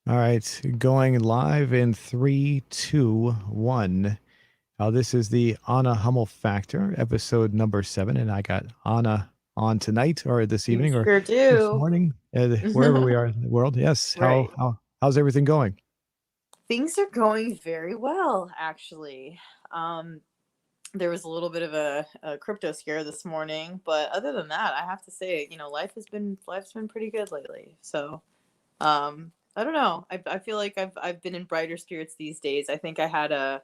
All right, going live in three, two, one. This is the Anna Hummel Factor, episode number 7, and I got Anna on tonight, or this You evening, or sure this do. morning, wherever we are in the world. Yes, Right. how's everything going? Things are going very well, actually. Um, there was a little bit of a crypto scare this morning, but other than that, I have to say, life's been pretty good lately. So, I don't know. I feel like I've been in brighter spirits these days. I think I had a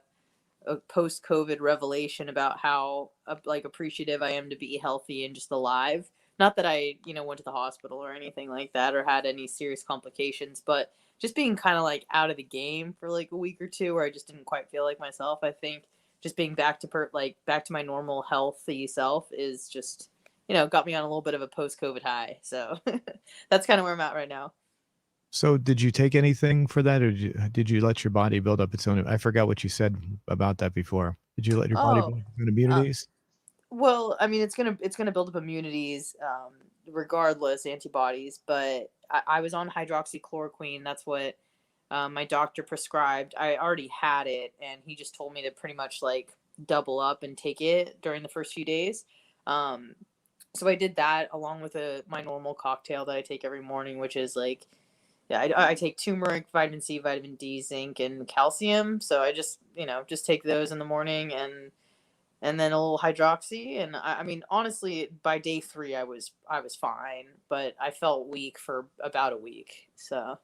post COVID revelation about how like appreciative I am to be healthy and just alive. Not that I went to the hospital or anything like that or had any serious complications, but just being kind of like out of the game for like a week or two where I just didn't quite feel like myself. I think just being back to back to my normal healthy self is just got me on a little bit of a post COVID high. So that's kind of where I'm at right now. So, did you take anything for that, or did you let your body build up its own? I forgot what you said about that before. Did you let your body Oh, build up its own uh, immunities? well, I mean, it's gonna build up immunities, regardless, antibodies. But I was on hydroxychloroquine. That's what my doctor prescribed. I already had it, and he just told me to pretty much like double up and take it during the first few days. Um, so I did that along with my normal cocktail that I take every morning, which is like, yeah, I take turmeric, vitamin C, vitamin D, zinc, and calcium. So I just take those in the morning and then a little hydroxy. And I mean, honestly, by day 3, I was fine, but I felt weak for about a week. So,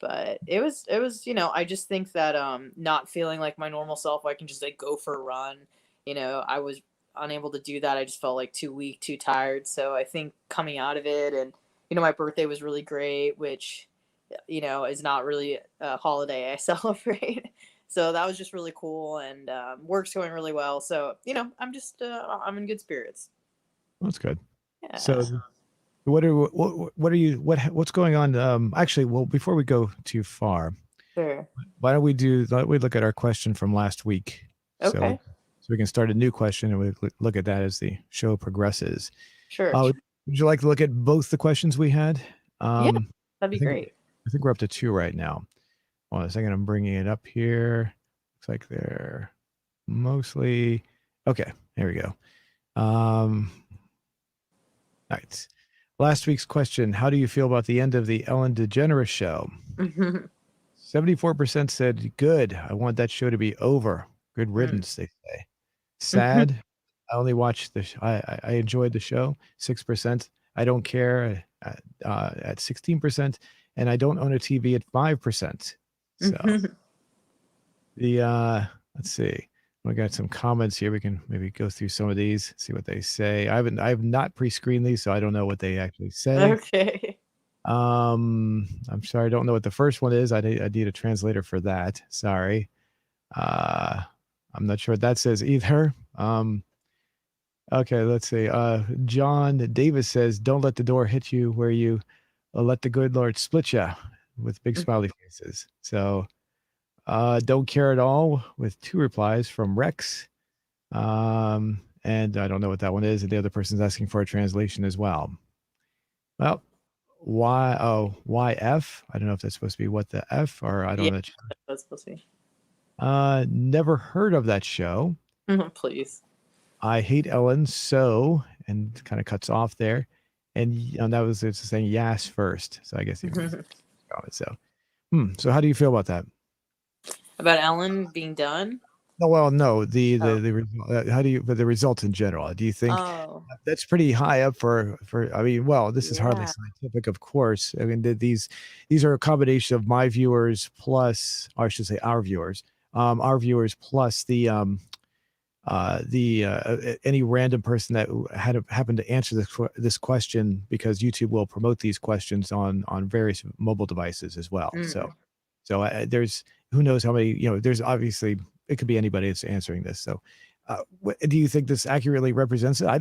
but it was I just think that not feeling like my normal self, I can just like go for a run. I was unable to do that. I just felt like too weak, too tired. So I think coming out of it, and my birthday was really great, which is not really a holiday I celebrate. So that was just really cool, and work's going really well. So I'm in good spirits. That's good. So, Yeah. what's going on? Actually, well, before we go too far, Sure. why don't we look at our question from last week? So, Okay. so we can start a new question and we look at that as the show progresses. Sure. Would you like to look at both the questions we had? Yeah, Um, that'd I be think great. I think we're up to 2 right now. Hold on a second, I'm bringing it up here. Looks like they're mostly okay. There we go. Um, right. Last week's question: how do you feel about the end of the Ellen DeGeneres show? 74% said good. I want that show to be over. Good Mm. riddance, they say. Sad. I only watched I enjoyed the show. 6%. I don't care at 16%, and I don't own a TV at 5%. So the let's see. We got some comments here. We can maybe go through some of these, see what they say. I have not pre-screened these, so I don't know what they actually say. Okay. I'm sorry, I don't know what the first one is. I need a translator for that. Sorry. Uh, I'm not sure what that says either. Okay, let's see. John Davis says, "Don't let the door hit you where you let the good Lord split you," with big smiley faces. So, don't care at all with 2 replies from Rex. And I don't know what that one is. And the other person's asking for a translation as well. Well, why F? I don't know if that's supposed to be what the F or I Yeah, don't know. that's supposed to be. Never heard of that show. Please. I hate Ellen so, and kind of cuts off there. And that was it's saying yes first. So I guess he was comment. So, so how do you feel about that? About Ellen being done? No, well, no, Oh. how do you, but the results in general, do you think Oh. that's pretty high up I mean, well, this is hardly Yeah. scientific, of course. I mean, these are a combination of my viewers plus, or I should say our viewers plus any random person that happened to answer this question, because YouTube will promote these questions on various mobile devices as well. So Mm. there's who knows how many, there's obviously it could be anybody that's answering this. So do you think this accurately represents it? I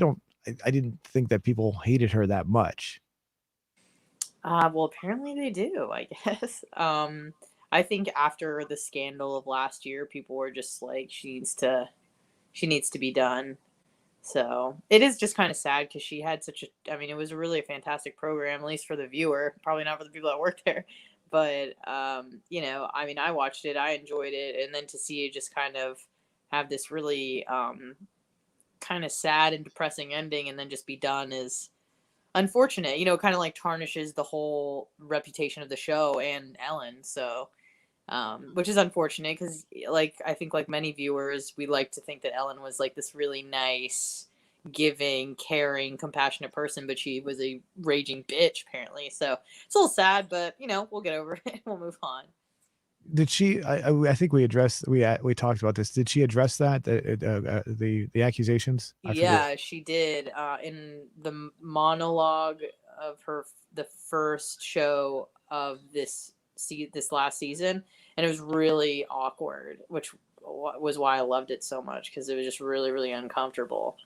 didn't think that people hated her that much. Well, apparently they do, I guess. I think after the scandal of last year, people were just like, she needs to be done. So it is just kind of sad because she had I mean, it was really a fantastic program, at least for the viewer, probably not for the people that work there. but I mean, I watched it, I enjoyed it, and then to see it just kind of have this really kind of sad and depressing ending and then just be done is unfortunate. Kind of like tarnishes the whole reputation of the show and Ellen. So, which is unfortunate because, like, I think like many viewers, we like to think that Ellen was like this really nice, giving, caring, compassionate person, but she was a raging bitch apparently. So it's a little sad, but we'll get over it. We'll move on. Did she? I think we talked about this. Did she address that the accusations? I forget. Yeah, she did. In the monologue of the first show of this last season, and it was really awkward, which was why I loved it so much because it was just really, really uncomfortable.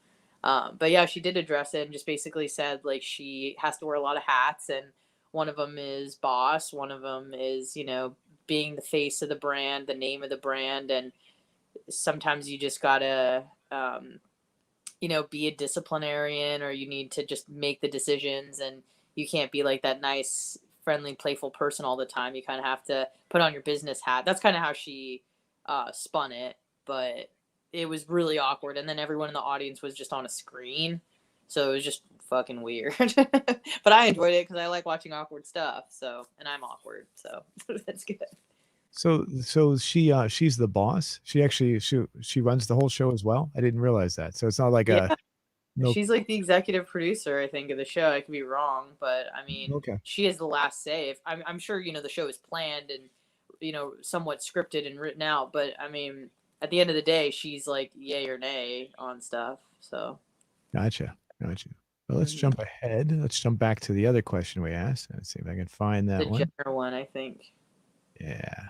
But yeah, she did address it and just basically said like she has to wear a lot of hats, and one of them is boss, one of them is being the face of the brand, the name of the brand, and sometimes you just gotta be a disciplinarian, or you need to just make the decisions, and you can't be like that nice, friendly, playful person all the time. You kind of have to put on your business hat. That's kind of how she spun it, but it was really awkward. And then everyone in the audience was just on a screen. So it was just fucking weird. But I enjoyed it because I like watching awkward stuff. So, and I'm awkward. So that's good. So she's the boss. She runs the whole show as well. I didn't realize that. So it's not like Yeah. a no. She's like the executive producer, I think, of the show. I could be wrong, but I mean, Okay, she has the last say. I'm sure the show is planned and somewhat scripted and written out, but I mean, at the end of the day, she's like yay or nay on stuff. So, gotcha. Well, let's mhm. jump ahead. Let's jump back to the other question we asked. Let's see if I can find The that one. Jenner one, I think, Yeah.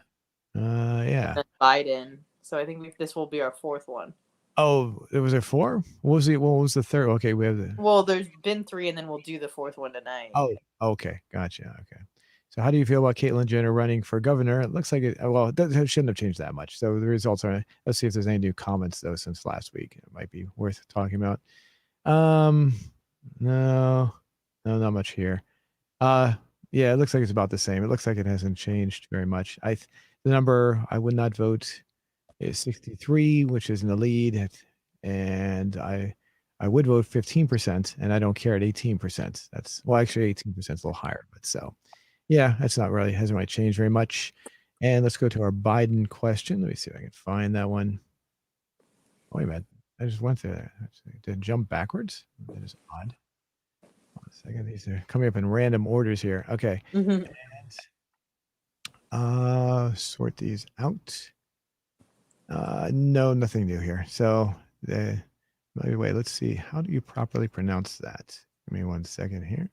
and Yeah. then Biden. So I think this will be our fourth one. Oh, it was there four? What was the third? Okay, we have the. Well, there's been three, and then we'll do the fourth one tonight. Oh, okay, gotcha. Okay. So, how do you feel about Caitlyn Jenner running for governor? It looks like it. Well, it shouldn't have changed that much. So the results are. Let's see if there's any new comments though since last week. It might be worth talking about. Um, no, no, not much here. Uh, yeah, it looks like it's about the same. It looks like it hasn't changed very much. The number I would not vote is 63, which is in the lead, and I would vote 15%, and I don't care at 18%. That's well, actually 18% is a little higher, but so yeah, that's not really hasn't really changed very much. And let's go to our Biden question. Let me see if I can find that one. Wait a minute, I just went there. Did it jump backwards? That is odd. One second, these are coming up in random orders here. Okay, Mm-hmm. sort these out. No, nothing new here. So wait, let's see. How do you properly pronounce that? Give me 1 second here.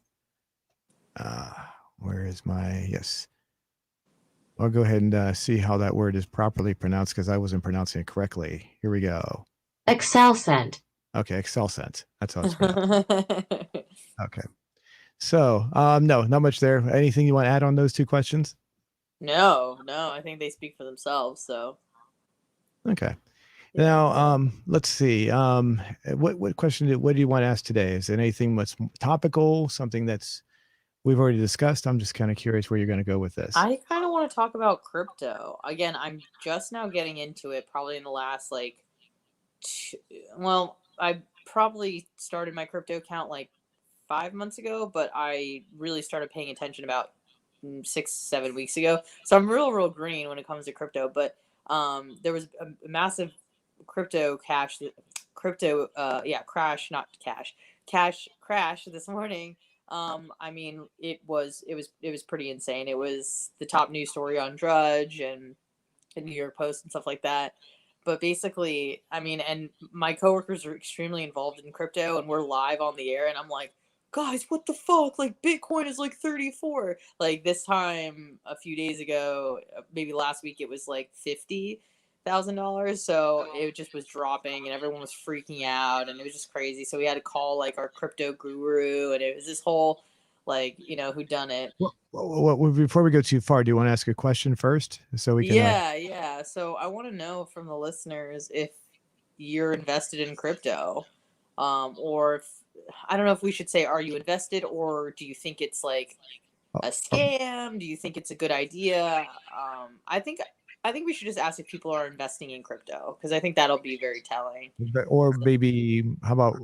Where is my yes? I'll go ahead and see how that word is properly pronounced because I wasn't pronouncing it correctly. Here we go. Excel sent. Okay, Excel sent. That's how it's pronounced. Okay. So, no, not much there. Anything you want to add on those two questions? No, I think they speak for themselves. So Okay. yeah. Now, let's see. What question? What do you want to ask today? Is there anything that's topical? Something that's we've already discussed? I'm just kind of curious where you're going to go with this. I kind of want to talk about crypto again. I'm just now getting into it, probably in the last like, well, I probably started my crypto account like 5 months ago, but I really started paying attention about 6, 7 weeks ago. So I'm real green when it comes to crypto. But there was a massive crypto cash crash this morning. I mean, it was pretty insane. It was the top news story on Drudge and the New York Post and stuff like that. But basically, I mean, and my coworkers are extremely involved in crypto, and we're live on the air, and I'm like, guys, what the fuck? Like, Bitcoin is like 34. Like this time a few days ago, maybe last week, it was like $50,000. So it just was dropping, and everyone was freaking out, and it was just crazy. So we had to call like our crypto guru, and it was this whole like who done it. Before we go too far, do you want to ask a question first so we can? Yeah. So I want to know from the listeners if you're invested in crypto, or if, I don't know if we should say, are you invested, or do you think it's like a scam? Do you think it's a good idea? I think we should just ask if people are investing in crypto because I think that'll be very telling. Or maybe, how about,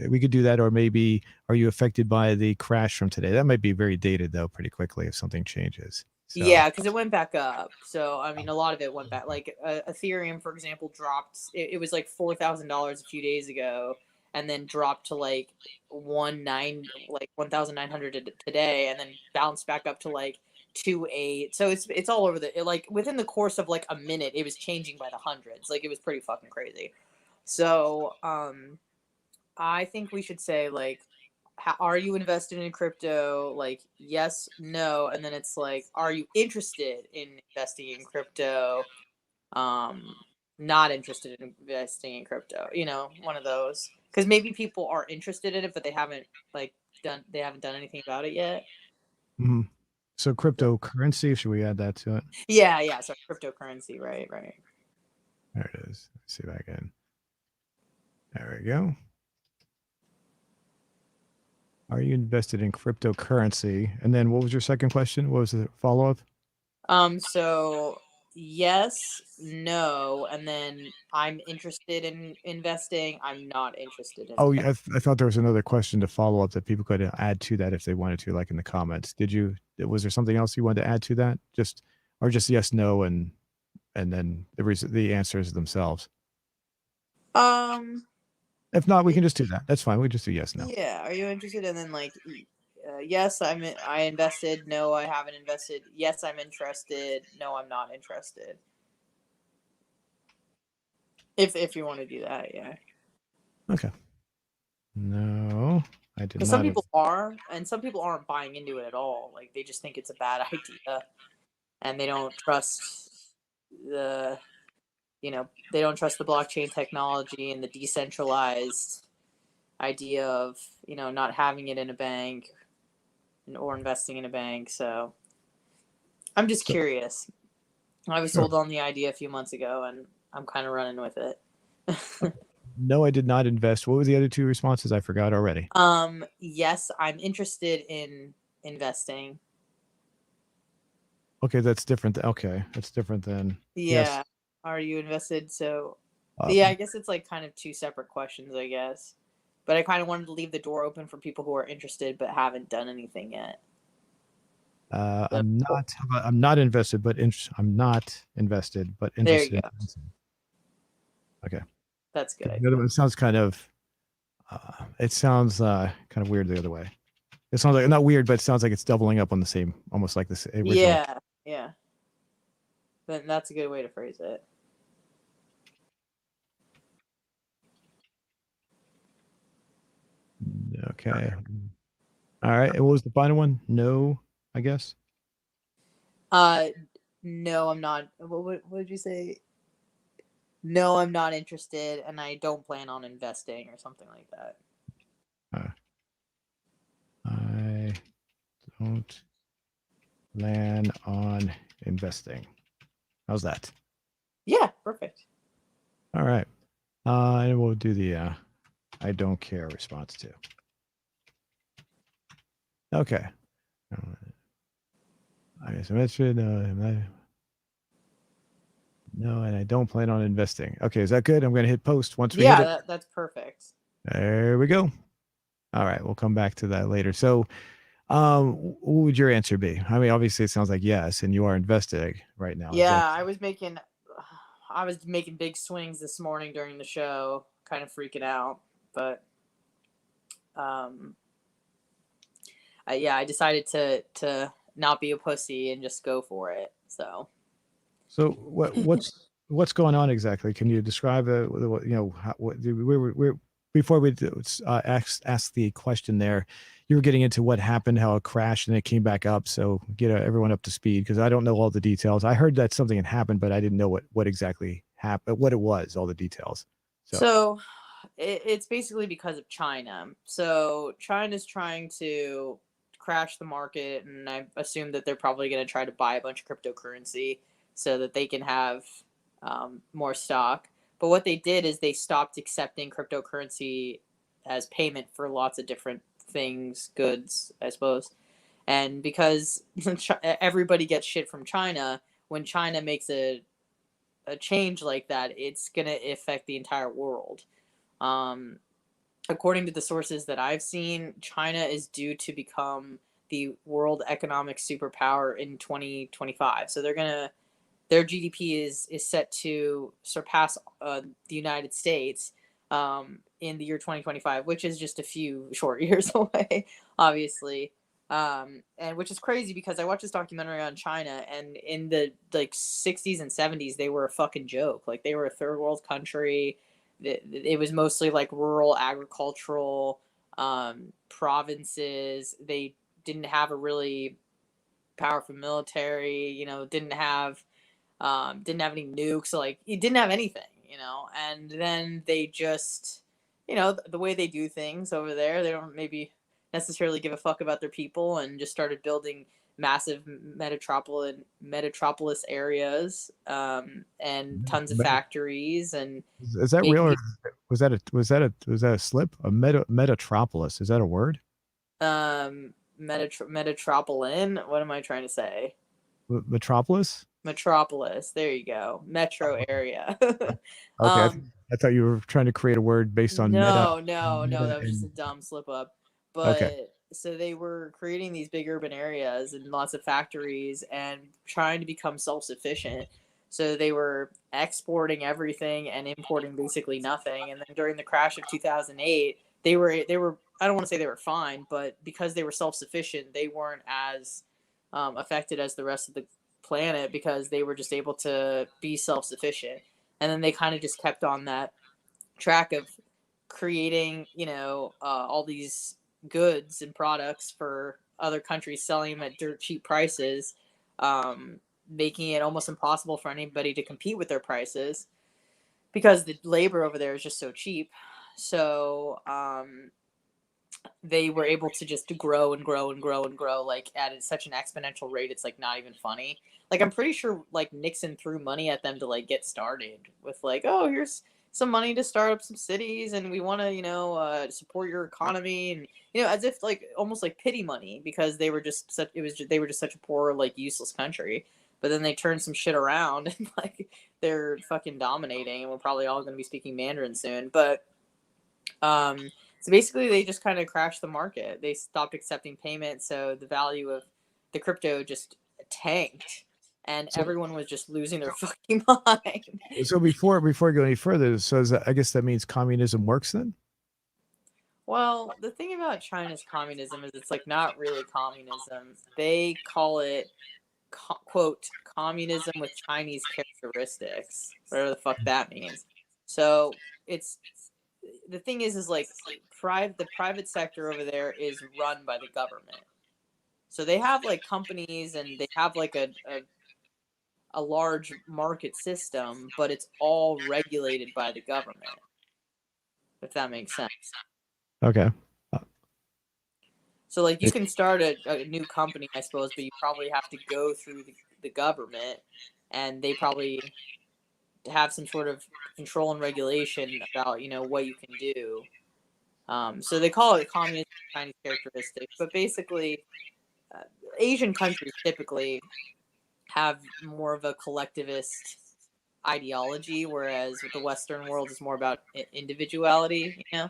we could do that, or maybe, are you affected by the crash from today? That might be very dated though, pretty quickly if something changes. So, Yeah, because it went back up. So I mean, a lot of it went back. Like Ethereum, for example, dropped. It was like $4,000 a few days ago, and then dropped to like 1,900 today, and then bounced back up to like 2.8. So it's all over like within the course of like a minute, it was changing by the hundreds. Like it was pretty fucking crazy. So I think we should say like, are you invested in crypto? Like, yes, no, and then it's like, are you interested in investing in crypto? Um, Not interested in investing in crypto. One of those. Because maybe people are interested in it, but like they haven't done anything about it yet. mhm. So cryptocurrency, should we add that to it? Yeah, yeah. So cryptocurrency, right, right. There it is. Let's see if I can. There we go. Are you invested in cryptocurrency? And then what was your second question? What was the follow up? So yes, no, and then I'm interested in investing. I'm not interested in Oh, investing. yeah, I thought there was another question to follow up that people could add to that if they wanted to, like in the comments. Did you? Was there something else you wanted to add to that? Just, or just yes, no, and then the answers themselves. Um, If not, we can just do that. That's fine. We just do yes, no. yeah. Are you interested? And then like, yes, I invested. No, I haven't invested. Yes, I'm interested. No, I'm not interested. If you want to do that, yeah. Okay. No, I did Because some not. people are, and some people aren't buying into it at all. Like they just think it's a bad idea, and they don't trust the they don't trust the blockchain technology and the decentralized idea of not having it in a bank or investing in a bank. So I'm just So, curious. I was sure. sold on the idea a few months ago, and I'm kind of running with it. No, I did not invest. What were the other two responses? I forgot already. Yes, I'm interested in investing. Okay, that's different. Okay, that's different than yes. Yeah. Are you invested? So, Uh, yeah, I guess it's like kind of two separate questions, I guess. But I kind of wanted to leave the door open for people who are interested but haven't done anything yet. So, I'm not. I'm not invested, but I'm not invested, but there interested you in. go. Okay. That's good. I The other think. one sounds kind of. It sounds kind of weird the other way. It sounds like, not weird, but it sounds like it's doubling up on the same, almost like this original. Yeah, yeah. Then that's a good way to phrase it. Okay. All right. And what was the final one? No, I guess. Uh, no, I'm not. What did you say? No, I'm not interested, and I don't plan on investing or something like that. Uh, I don't plan on investing. How's that? Yeah, perfect. All right. And we'll do the I don't care response too. Okay. I guess I mentioned no, and I don't plan on investing. Okay, is that good? I'm going to hit post once we hit Yeah, it. that's perfect. There we go. All right, we'll come back to that later. So, what would your answer be? I mean, obviously, it sounds like yes, and you are investing right now. Is that Yeah, I was making big swings this morning during the show, kind of freaking out, but um, I decided to not be a pussy and just go for it. So so? What's going on exactly? Can you describe we're before we ask the question there, you were getting into what happened, how it crashed, and it came back up. So get everyone up to speed because I don't know all the details. I heard that something had happened, but I didn't know what exactly happened, what it was, all the details. So, so it's basically because of China. So China's trying to crash the market, and I assume that they're probably going to try to buy a bunch of cryptocurrency so that they can have more stock. But what they did is they stopped accepting cryptocurrency as payment for lots of different things, goods, I suppose. And because everybody gets shit from China, when China makes a change like that, it's going to affect the entire world. Um, According to the sources that I've seen, China is due to become the world economic superpower in 2025. So they're going to their GDP is set to surpass the United States in the year 2025, which is just a few short years away, obviously. And which is crazy because I watched this documentary on China, and in the like 60s and 70s, they were a fucking joke. Like they were a third world country. It was mostly like rural agricultural provinces. They didn't have a really powerful military. Didn't have any nukes, so like it didn't have anything, and then they just, the way they do things over there, they don't maybe necessarily give a fuck about their people, and just started building massive metropolis areas, and tons of factories, and Is that real, or making was that a slip? A metatropolis, is that a word? metropolitan. What am I trying to say? Metropolis? Metropolis. There you go. Metro area. Okay, I thought you were trying to create a word based on No, no, no. meta That was just a and dumb slip up. okay. But so they were creating these big urban areas and lots of factories and trying to become self sufficient. So they were exporting everything and importing basically nothing. And then during the crash of 2008, they were I don't want to say they were fine, but because they were self sufficient, they weren't as affected as the rest of the planet because they were just able to be self sufficient. And then they kind of just kept on that track of creating, all these goods and products for other countries, selling them at dirt cheap prices, making it almost impossible for anybody to compete with their prices because the labor over there is just so cheap. So they were able to just grow and grow and grow and grow, like at such an exponential rate. It's like not even funny. Like I'm pretty sure like Nixon threw money at them to like get started with like, oh, here's some money to start up some cities, and we want to support your economy, and as if like almost like pity money because they were just such it was just, they were just such a poor like useless country. But then they turned some shit around and like they're fucking dominating, and we're probably all going to be speaking Mandarin soon. But so basically, they just kind of crashed the market. They stopped accepting payments, so the value of the crypto just tanked, and So everyone was just losing their fucking mind. so before going any further, so I guess that means communism works then? Well, the thing about China's communism is it's like not really communism. They call it quote communism with Chinese characteristics, whatever the fuck that means. So it's the thing is like the private sector over there is run by the government. So they have like companies and they have like a large market system, but it's all regulated by the government, if that makes sense. Okay. Uh, So like you it- can start a new company, I suppose, but you probably have to go through the government, and they probably have some sort of control and regulation about what you can do. So they call it communism Chinese characteristic, but basically, uh, Asian countries typically have more of a collectivist ideology, whereas with the Western world is more about individuality. So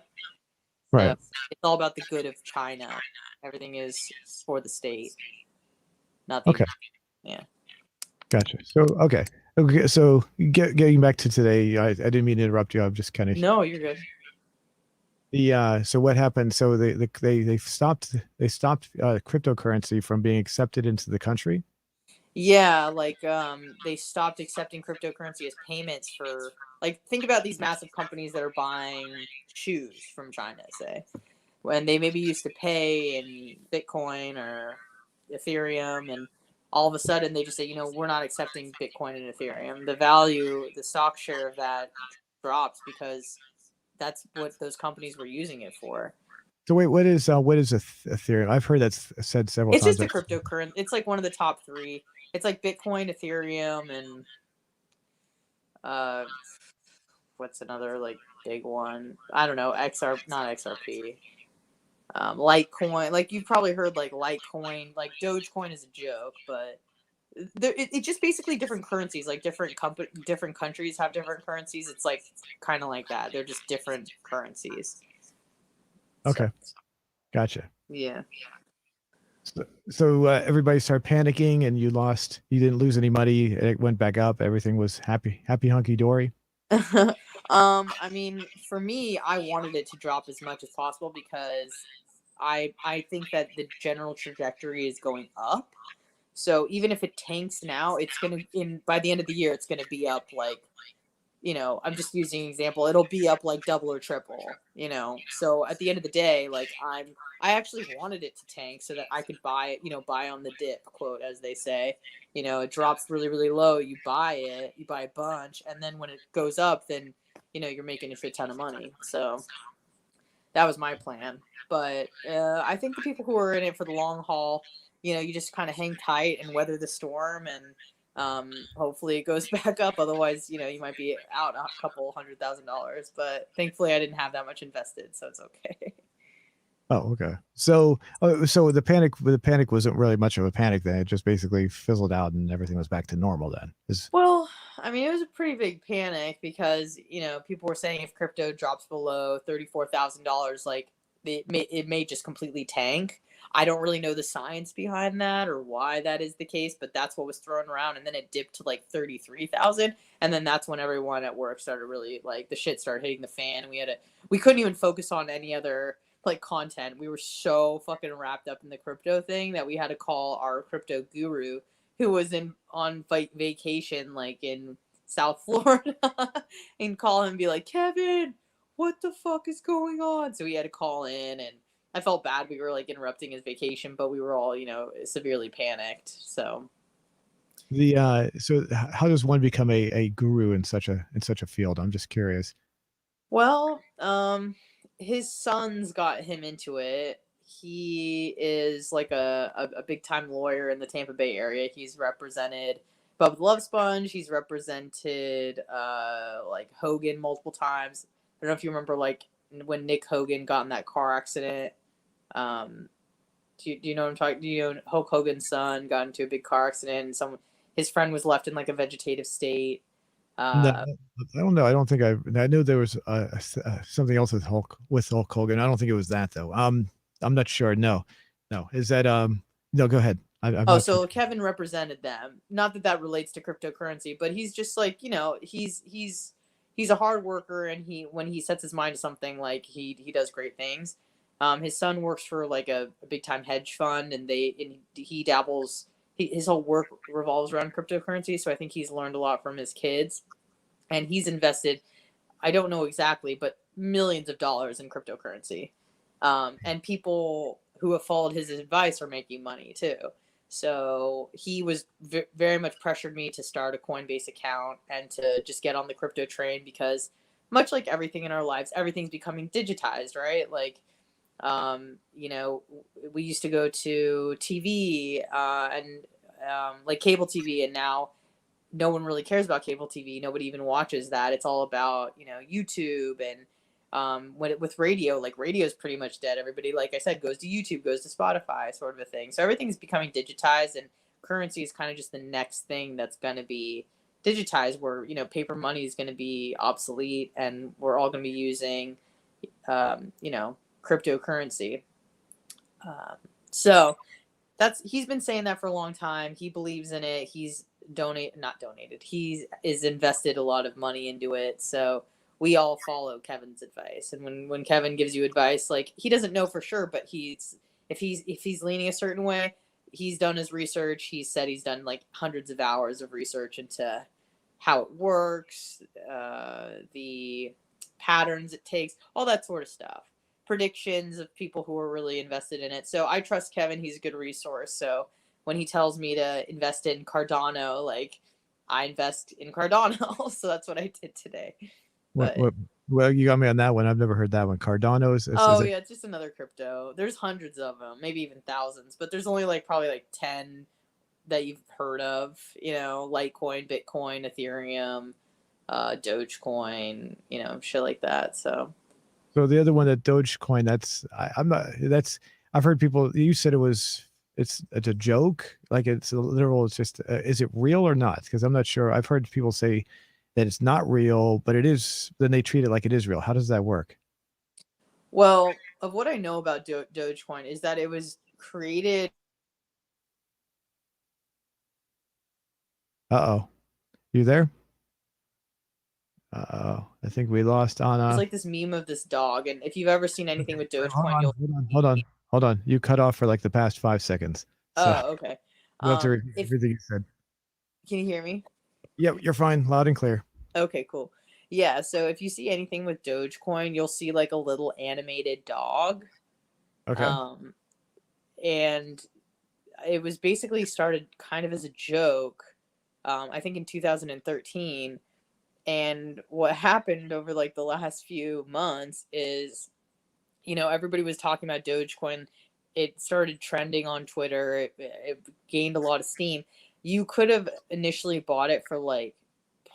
right. it's all about the good of China. Everything is for the state, not the Okay. individual. Yeah. Gotcha. So okay. Okay. So getting back to today, I didn't mean to interrupt you. I'm just kind of No, you're good. so what happened? So they stopped cryptocurrency from being accepted into the country. Yeah, like they stopped accepting cryptocurrency as payments for like think about these massive companies that are buying shoes from China, say. When they maybe used to pay in Bitcoin or Ethereum, and all of a sudden they just say, we're not accepting Bitcoin and Ethereum. The value, the stock share of that drops because that's what those companies were using it for. So wait, what is Ethereum? I've heard that's said several It's times. just a cryptocurrency. It's like one of the top three. It's like Bitcoin, Ethereum, and uh, what's another like big one? I don't know. XR, not XRP. Litecoin. Like you've probably heard like Litecoin, like Dogecoin is a joke, but it just basically different currencies. Like different countries have different currencies. It's like kind of like that. They're just different currencies. So Okay, gotcha. yeah. So everybody started panicking, and you didn't lose any money. It went back up. Everything was happy, hunky dory. I mean, for me, I wanted it to drop as much as possible because I think that the general trajectory is going up. So even if it tanks now, it's gonna in by the end of the year, it's gonna be up like, I'm just using an example. It'll be up like double or triple. So at the end of the day, like I actually wanted it to tank so that I could buy it, buy on the dip, quote, as they say. It drops really, really low. You buy it, you buy a bunch, and then when it goes up, then you're making a shit ton of money. So that was my plan. But I think the people who are in it for the long haul, you just kind of hang tight and weather the storm, and hopefully it goes back up. Otherwise, you might be out a couple $100,000. But thankfully, I didn't have that much invested, so it's okay. Oh, okay. So the panic wasn't really much of a panic then. It just basically fizzled out, and everything was back to normal. Then is Well, I mean, it was a pretty big panic because people were saying if crypto drops below $34,000, like it may just completely tank. I don't really know the science behind that or why that is the case, but that's what was thrown around, and then it dipped to like 33,000, and then that's when everyone at work started really like the shit started hitting the fan. And we couldn't even focus on any other like content. We were so fucking wrapped up in the crypto thing that we had to call our crypto guru who was in on vacation like in South Florida and call him and be like, Kevin, what the fuck is going on? So he had to call in, and I felt bad we were like interrupting his vacation, but we were all, severely panicked. So how does one become a guru in such a field? I'm just curious. well, his sons got him into it. He is like a big time lawyer in the Tampa Bay area. He's represented Bubba the Love Sponge. He's represented like Hogan multiple times. I don't know if you remember like when Nick Hogan got in that car accident. Um, do you know what I'm talking? Do you know Hulk Hogan's son got into a big car accident and his friend was left in like a vegetative state. No, Uh, I don't know. I don't think I knew there was something else with Hulk Hogan. I don't think it was that though. I'm not sure. No, no. Is that No, go ahead. I'm Oh, not. so Kevin represented them. Not that that relates to cryptocurrency, but he's just like, he's a hard worker, and when he sets his mind to something, like he does great things. His son works for like a big time hedge fund, and he dabbles. His whole work revolves around cryptocurrency, so I think he's learned a lot from his kids, and he's invested. I don't know exactly, but millions of dollars in cryptocurrency. And people who have followed his advice are making money too. So he was very much pressured me to start a Coinbase account and to just get on the crypto train because, much like everything in our lives, everything's becoming digitized, right? Like, we used to go to TV and like cable TV, and now no one really cares about cable TV. Nobody even watches that. It's all about YouTube, and with radio, like radio is pretty much dead. Everybody, like I said, goes to YouTube, goes to Spotify, sort of a thing. So everything's becoming digitized, and currency is kind of just the next thing that's going to be digitized. Where paper money is going to be obsolete, and we're all going to be using cryptocurrency. Um, so he's been saying that for a long time. He believes in it. He's not donated. He is invested a lot of money into it. So we all follow Kevin's advice. And when Kevin gives you advice, like he doesn't know for sure, but if he's leaning a certain way, he's done his research. He said he's done like hundreds of hours of research into how it works, the patterns it takes, all that sort of stuff. Predictions of people who are really invested in it. So I trust Kevin. He's a good resource. So when he tells me to invest in Cardano, like I invest in Cardano. So that's what I did today. What, But what, well, you got me on that one. I've never heard that one. Cardano's is oh it? yeah, it's just another crypto. There's hundreds of them, maybe even thousands, but there's only like probably like 10 that you've heard of. Litecoin, Bitcoin, Ethereum, Dogecoin, shit like that. So So the other one, that Dogecoin, I'm not. That's I've heard people. You said it's a joke, like it's a literal. It's just is it real or not? Because I'm not sure. I've heard people say that it's not real, but it is. Then they treat it like it is real. How does that work? Well, of what I know about Dogecoin is that it was created. Uh oh, you there? Uh oh, I think we lost There's Anna. like this meme of this dog, and if you've ever seen Okay, anything with hold Dogecoin, on, you'll hold on, hold see. on, hold on. You cut off for like the past 5 seconds, so Oh, okay. you have to repeat If everything you said. Can you hear me? Yep, you're fine, loud and clear. Okay, cool. Yeah, so if you see anything with Dogecoin, you'll see like a little animated dog. Okay. Um, and it was basically started kind of as a joke, I think in 2013. And what happened over like the last few months is, everybody was talking about Dogecoin. It started trending on Twitter. It gained a lot of steam. You could have initially bought it for like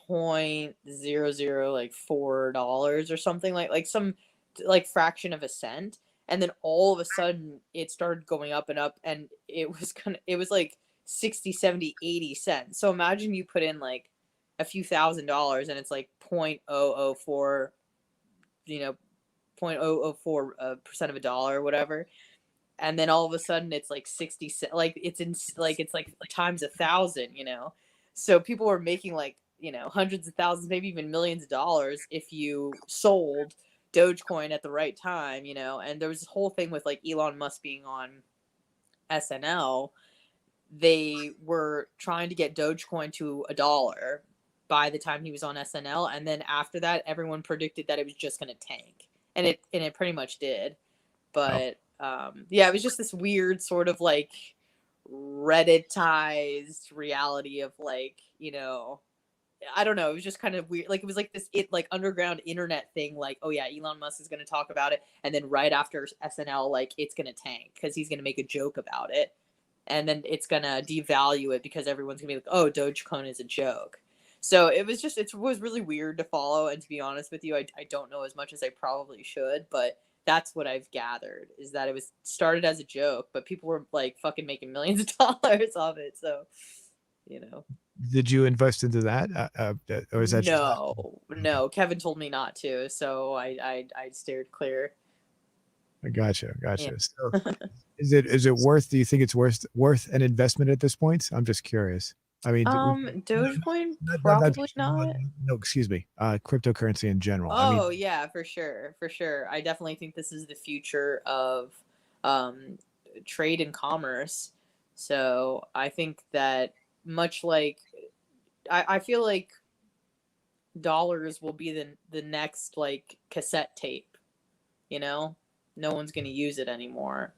0.00 like $4 or something, like some like fraction of a cent, and then all of a sudden it started going up and up, and it was like 60, 70, 80 cents. So imagine you put in like a few $1,000s and it's like 0.004, you know 0.004 percent of a dollar or whatever, and then all of a sudden it's like 60 cents, like it's like times 1,000, so people were making like, hundreds of thousands, maybe even millions of dollars if you sold Dogecoin at the right time, and there was this whole thing with like Elon Musk being on SNL. They were trying to get Dogecoin to $1 by the time he was on SNL, and then after that, everyone predicted that it was just going to tank, and it pretty much did. Oh, But yeah, it was just this weird sort of like Redditized reality of like, I don't know. It was just kind of weird. Like it was like this like underground internet thing. Like, oh yeah, Elon Musk is going to talk about it, and then right after SNL, like it's going to tank because he's going to make a joke about it, and then it's going to devalue it because everyone's going to be like, oh, Dogecoin is a joke. So it was really weird to follow. And to be honest with you, I don't know as much as I probably should, but that's what I've gathered is that it was started as a joke, but people were like fucking making millions of dollars off it. So, you know. did you invest into that, or is that just No, okay? no. Kevin told me not to, so I steered clear. I gotcha, Yeah. gotcha. So, is it worth? Do you think it's worth an investment at this point? I'm just curious. I mean, no, Dogecoin not probably not. no, excuse me. Cryptocurrency in general. I mean, Oh yeah, for sure, for sure. I definitely think this is the future of um, trade and commerce. So I think that much like I feel like dollars will be the next like cassette tape. You know, no one's gonna use it anymore.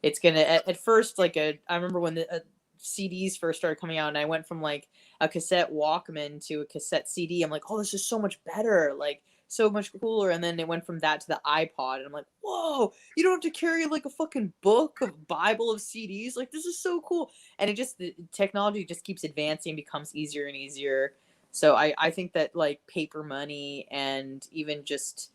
It's gonna at first like I remember when the CDs first started coming out, and I went from like a cassette Walkman to a cassette CD. I'm like, oh, this is so much better, like so much cooler. And then it went from that to the iPod, and I'm like, whoa, you don't have to carry like a fucking book of Bible of CDs. Like this is so cool. And the technology just keeps advancing, becomes easier and easier. So I think that like paper money and even just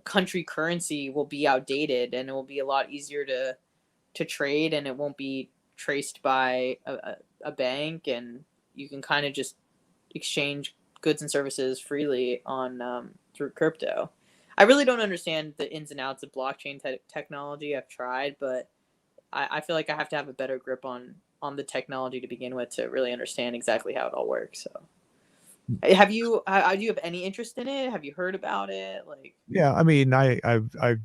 country currency will be outdated, and it will be a lot easier to trade, and it won't be traced by a bank, and you can kind of just exchange goods and services freely on through crypto. I really don't understand the ins and outs of blockchain technology. I've tried, but I feel like I have to have a better grip on the technology to begin with to really understand exactly how it all works. So do you have any interest in it? Have you heard about it? Like, yeah. I mean, I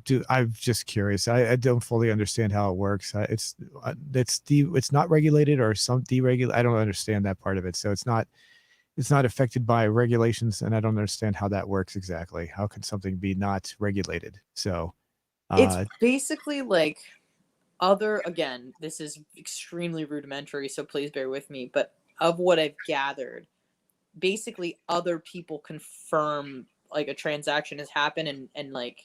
do. I'm just curious. I don't fully understand how it works. It's not regulated or some deregulated. I don't understand that part of it. So it's not affected by regulations, and I don't understand how that works exactly. How can something be not regulated? So, it's uh, basically like other again, this is extremely rudimentary, so please bear with me, but of what I've gathered, basically other people confirm like a transaction has happened, and like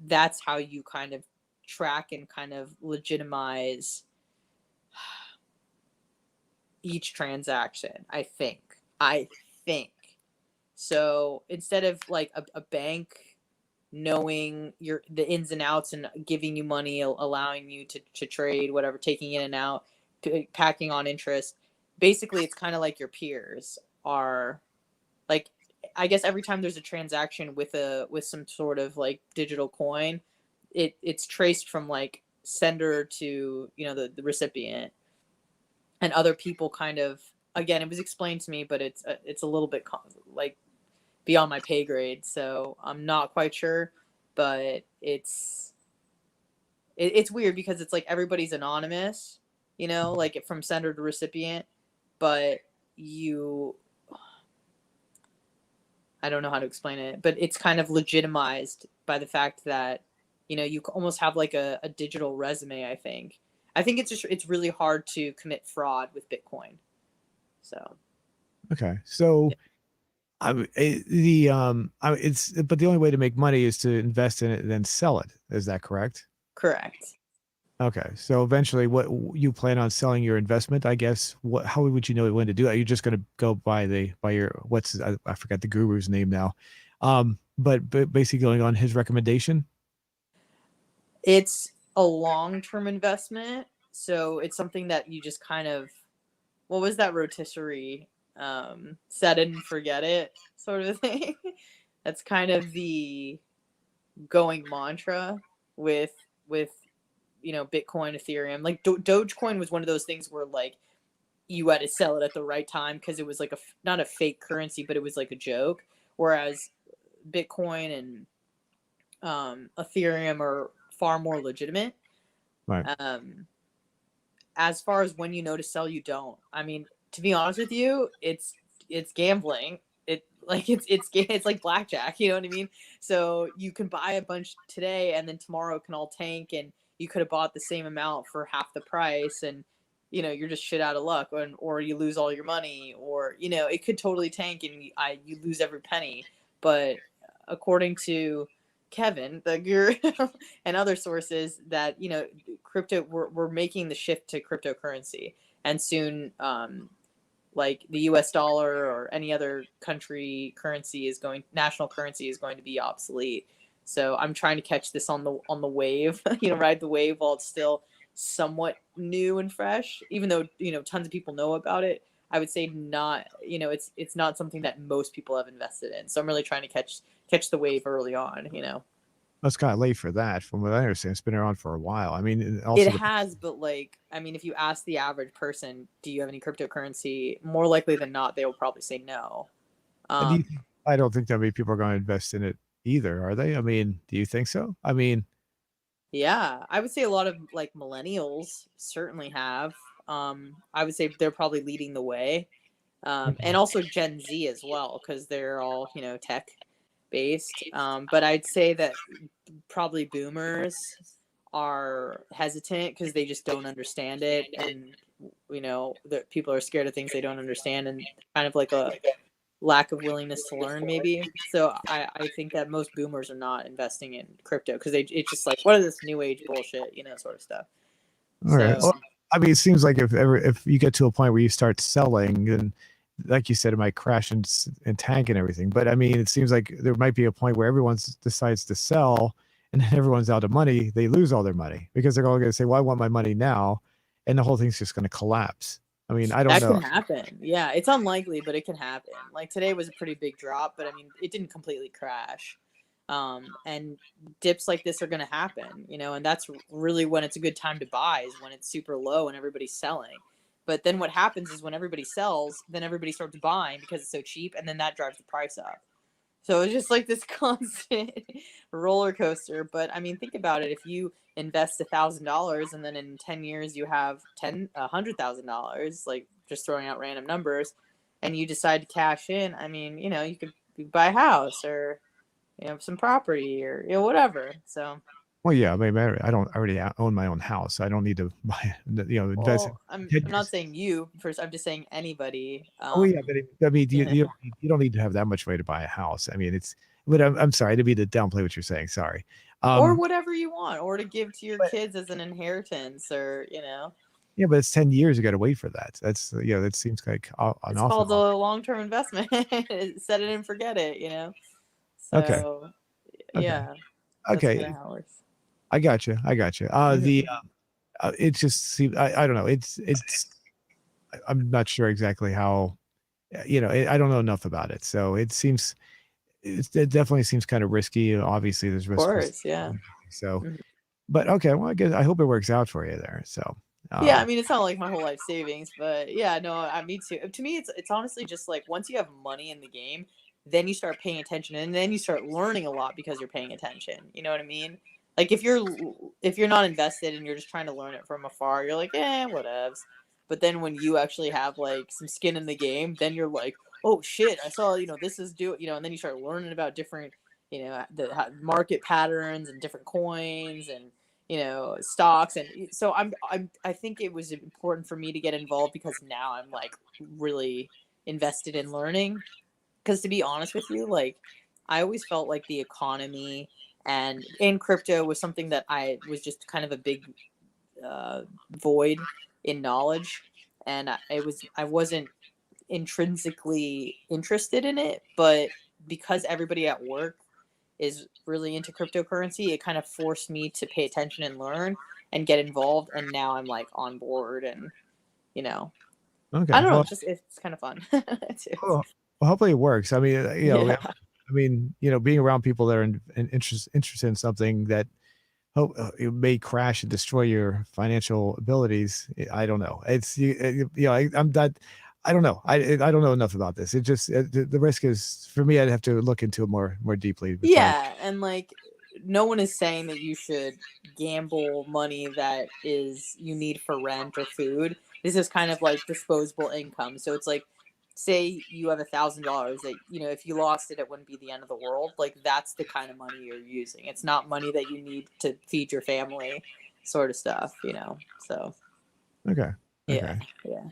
that's how you kind of track and kind of legitimize each transaction. I think so instead of like a bank knowing the ins and outs and giving you money, allowing you to trade, whatever, taking in and out, packing on interest. Basically, it's kind of like your peers are like, I guess every time there's a transaction with some sort of like digital coin, it's traced from like sender to, you know, the recipient, and other people kind of, again, it was explained to me, but it's a little bit like beyond my pay grade, so I'm not quite sure. But it's weird because it's like everybody's anonymous, you know, like from sender to recipient, but you, I don't know how to explain it, but it's kind of legitimized by the fact that, you know, you almost have like a digital resume. I think it's really hard to commit fraud with Bitcoin. So Okay. So yeah, it's but the only way to make money is to invest in it and then sell it. Is that correct? correct. Okay. So eventually, what you plan on selling your investment? I guess. What? How would you know when to do that? You're just going to go by your what's I forgot the guru's name now, but basically going on his recommendation. It's a long-term investment, so it's something that you just kind of, what was that rotisserie, set it and forget it sort of thing. That's kind of the going mantra with with you know, Bitcoin, Ethereum. Like Dogecoin was one of those things where like you had to sell it at the right time because it was like not a fake currency, but it was like a joke. Whereas Bitcoin and Ethereum are far more legitimate. Right. Um, as far as when you know to sell, you don't. I mean, to be honest with you, it's gambling. It's like blackjack. You know what I mean? So you can buy a bunch today, and then tomorrow it can all tank, and you could have bought the same amount for half the price, and you know you're just shit out of luck, or you lose all your money, or you know it could totally tank, and you lose every penny. But according to Kevin, the guru, and other sources, that you know, we're making the shift to cryptocurrency, and soon, like the U.S. dollar or any other country currency national currency is going to be obsolete. So I'm trying to catch this on the wave, you know, ride the wave while it's still somewhat new and fresh, even though, you know, tons of people know about it. I would say not, you know, it's not something that most people have invested in. So I'm really trying to catch the wave early on, you know. That's kind of late for that. From what I understand, it's been around for a while. I mean, and It also the has, but like, I mean, if you ask the average person, do you have any cryptocurrency? More likely than not, they will probably say no. do Um, you, I don't think that many people are going to invest in it either, are they? I mean, do you think so? I mean, yeah, I would say a lot of like millennials certainly have. I would say they're probably leading the way, and also Gen Z as well, because they're all, you know, tech based. But I'd say that probably boomers are hesitant because they just don't understand it, and you know, that people are scared of things they don't understand, and kind of like a lack of willingness to learn, maybe. So I think that most boomers are not investing in crypto because it's just like, what is this new age bullshit, you know, sort of stuff. all right. So Well, I mean, it seems like if you get to a point where you start selling, and like you said, it might crash and tank and everything. But I mean, it seems like there might be a point where everyone decides to sell, and then everyone's out of money. They lose all their money because they're all going to say, "Well, I want my money now," and the whole thing's just going to collapse. I mean, I don't that know. can happen. Yeah, it's unlikely, but it can happen. Like today was a pretty big drop, but I mean, it didn't completely crash. And dips like this are going to happen, you know, and that's really when it's a good time to buy, is when it's super low and everybody's selling. But then what happens is when everybody sells, then everybody starts buying because it's so cheap, and then that drives the price up. So it's just like this constant roller coaster. But I mean, think about it. If you invest $1,000 and then in 10 years you have $100,000, like just throwing out random numbers, and you decide to cash in, I mean, you know, you could buy a house, or you know, some property, or you know, whatever. So, Well, yeah, I mean, I don't already own my own house. I don't need to buy, invest. well, I'm not saying you first. I'm just saying anybody. Oh yeah, but I mean, You know, you don't need to have that much money to buy a house. I mean, it's. But I'm sorry, I didn't mean to downplay what you're saying. Sorry. or Um, whatever you want, or to give to your but kids as an inheritance, or you know. yeah, but it's 10 years. You got to wait for that. That's that seems like an It's awful called long. a long term investment. Set it and forget it, you know. Okay. So Okay. Yeah, that's kind of Okay. how it works. I got you. I got you. The Mhm. it just seems I don't know. It's I'm not sure exactly how I don't know enough about it. So it definitely seems kind of risky. Obviously, there's Of risk with course, yeah. so. Mhm. But okay, well, I hope it works out for you there. So, Yeah, I um, mean, it's not like my whole life savings, but yeah, no, me too. To me, it's honestly just like once you have money in the game, then you start paying attention, and then you start learning a lot because you're paying attention. You know what I mean? Like if you're not invested and you're just trying to learn it from afar, you're like, whatevs. But then when you actually have like some skin in the game, then you're like, oh shit, I saw this is and then you start learning about different market patterns and different coins and stocks. And so I think it was important for me to get involved because now I'm like really invested in learning. Because to be honest with you, like I always felt like the economy and in crypto was something that I was just kind of a big void in knowledge, and I wasn't intrinsically interested in it, but because everybody at work is really into cryptocurrency, it kind of forced me to pay attention and learn and get involved. And now I'm like on board, and you know, I okay. don't know. Well, It's kind of fun too. well, hopefully it works. I mean, Yeah. being around people that are interested in something that it may crash and destroy your financial abilities. I don't know. I'm not. I don't know. I don't know enough about this. It just the risk is for me. I'd have to look into it more deeply before I. Yeah, and like no one is saying that you should gamble money that is you need for rent or food. This is kind of like disposable income. So it's like say you have $1,000 that if you lost it it wouldn't be the end of the world. Like that's the kind of money you're using. It's not money that you need to feed your family sort of stuff. So, Okay. yeah. Okay. Yeah.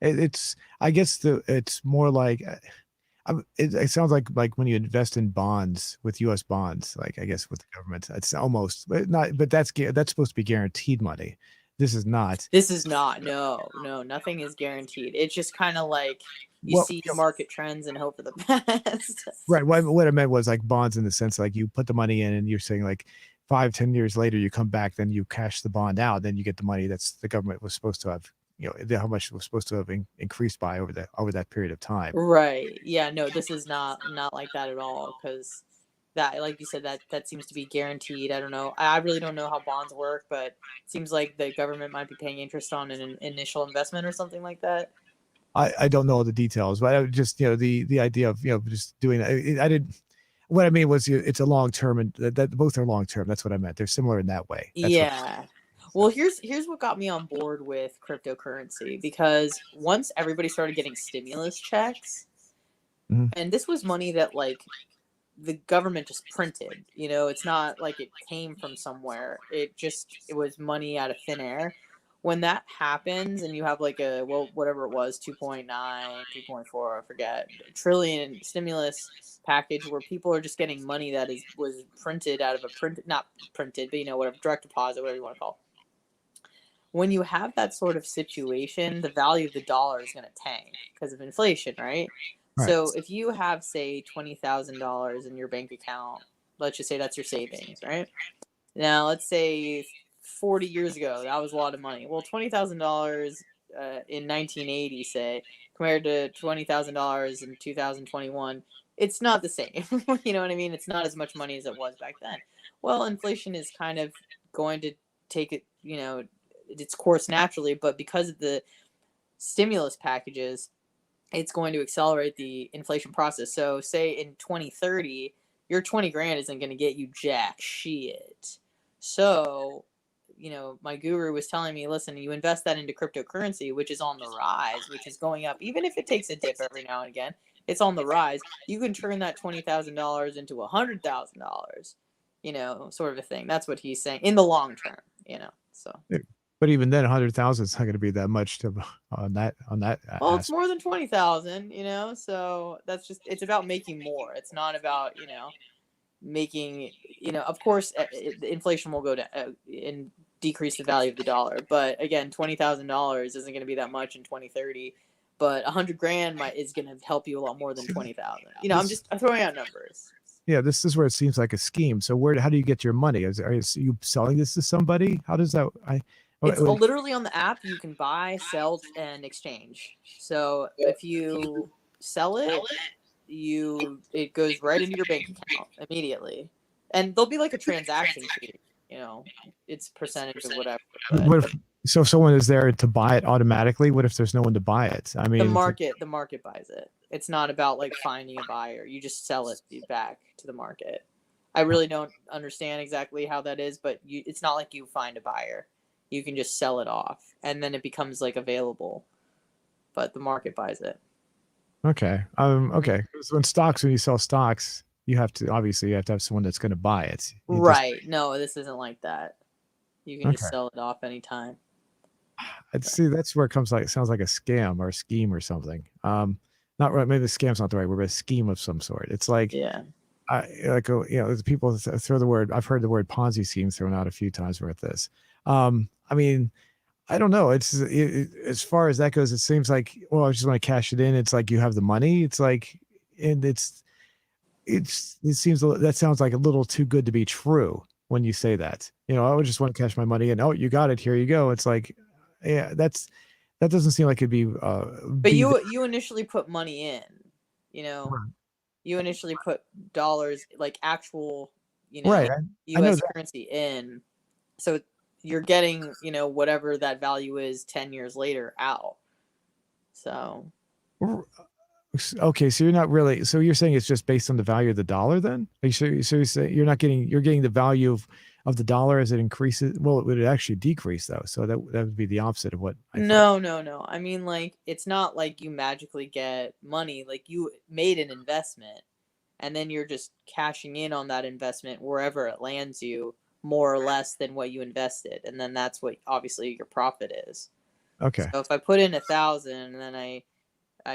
It's I guess it's more like it sounds like when you invest in bonds with U.S. bonds, like I guess with the government, it's almost but not. But that's supposed to be guaranteed money. This is not. This is not. No, no, nothing is guaranteed. It's just kind of like you Well, see market trends and hope for the best. right. What I meant was like bonds in the sense like you put the money in and you're saying like 5, 10 years later you come back, then you cash the bond out, then you get the money that's the government was supposed to have. How much it was supposed to have increased by over that period of time. Right. Yeah, no, this is not like that at all cuz that like you said that seems to be guaranteed. I don't know. I really don't know how bonds work, but it seems like the government might be paying interest on an initial investment or something like that. I don't know all the details, but I would just the idea of just doing that. I did what I mean was it's a long term and that both are long term. That's what I meant. They're similar in that way. That's what. Yeah. So, Well, here's what got me on board with cryptocurrency because once everybody started getting stimulus checks, mhm. and this was money that like the government just printed. It's not like it came from somewhere. It was money out of thin air. When that happens and you have like whatever it was 2.9, 2.4, I forget, trillion stimulus package where people are just getting money that is was printed out of a print not printed, but whatever, direct deposit, whatever you want to call it. When you have that sort of situation, the value of the dollar is going to tank because of inflation, right? Right. So if you have, say, $20,000 in your bank account, let's just say that's your savings, right? Now, let's say 40 years ago, that was a lot of money. Well, $20,000 in 1980, say, compared to $20,000 in 2021, it's not the same. You know what I mean? It's not as much money as it was back then. Well, inflation is kind of going to take its course naturally, but because of the stimulus packages, it's going to accelerate the inflation process. So, say in 2030, your 20 grand isn't going to get you jack shit. So, my guru was telling me, listen, you invest that into cryptocurrency, which is on the rise, which is going up, even if it takes a dip every now and again, it's on the rise. You can turn that $20,000 into $100,000, sort of a thing. That's what he's saying in the long term. So. But even then, 100,000 is not going to be that much to on that Well, it's aspect. more than 20,000, so that's just it's about making more. It's not about, making, of course, inflation will go to and decrease the value of the dollar. But again, $20,000 isn't going to be that much in 2030, but 100 grand is going to help you a lot more than 20,000. This I'm throwing out numbers. Yeah, this is where it seems like a scheme. So how do you get your money? Are you selling this to somebody? How does that? It's Wait, literally on the app. You can buy, sell, and exchange. So if you sell it, it goes right into your bank account immediately, and there'll be like a transaction fee. You know, it's percentage of whatever. But what if, so if someone is there to buy it automatically? What if there's no one to buy it? I the mean, it's like, market, the market buys it. It's not about like finding a buyer. You just sell it back to the market. I really don't understand exactly how that is, but it's not like you find a buyer. You can just sell it off, and then it becomes like available. But the market buys it. okay, okay. 'Cause when you sell stocks, you have to have someone that's going to buy it. You just Right. No, this isn't like that. You can just okay. sell it off anytime. I'd see that's where it comes like sounds like a scam or a scheme or something. Not right. Maybe the scam's not the right word, but a scheme of some sort. It's like Yeah. people throw the word. I've heard the word Ponzi scheme thrown out a few times with this. I mean, I don't know. As far as that goes, it seems like well, I just want to cash it in. It's like you have the money. It's like, and it seems that sounds like a little too good to be true when you say that. I would just want to cash my money in. Oh, you got it. Here you go. It's like, yeah, that doesn't seem like it'd But be the you initially put money in, you know. right. You initially put dollars, like actual, Right. I know US currency in. So you're getting, whatever that value is 10 years later out. So, that. Okay, so you're not really. So you're saying it's just based on the value of the dollar, then? Are you sure? So you're getting the value of the dollar as it increases. Well, it would actually decrease though. So that would be the opposite of what I thought. no, no, no. I mean, like, it's not like you magically get money. Like, you made an investment and then you're just cashing in on that investment wherever it lands you more or less than what you invested. And then that's what obviously your profit is. So Okay. if I put in 1,000 and then I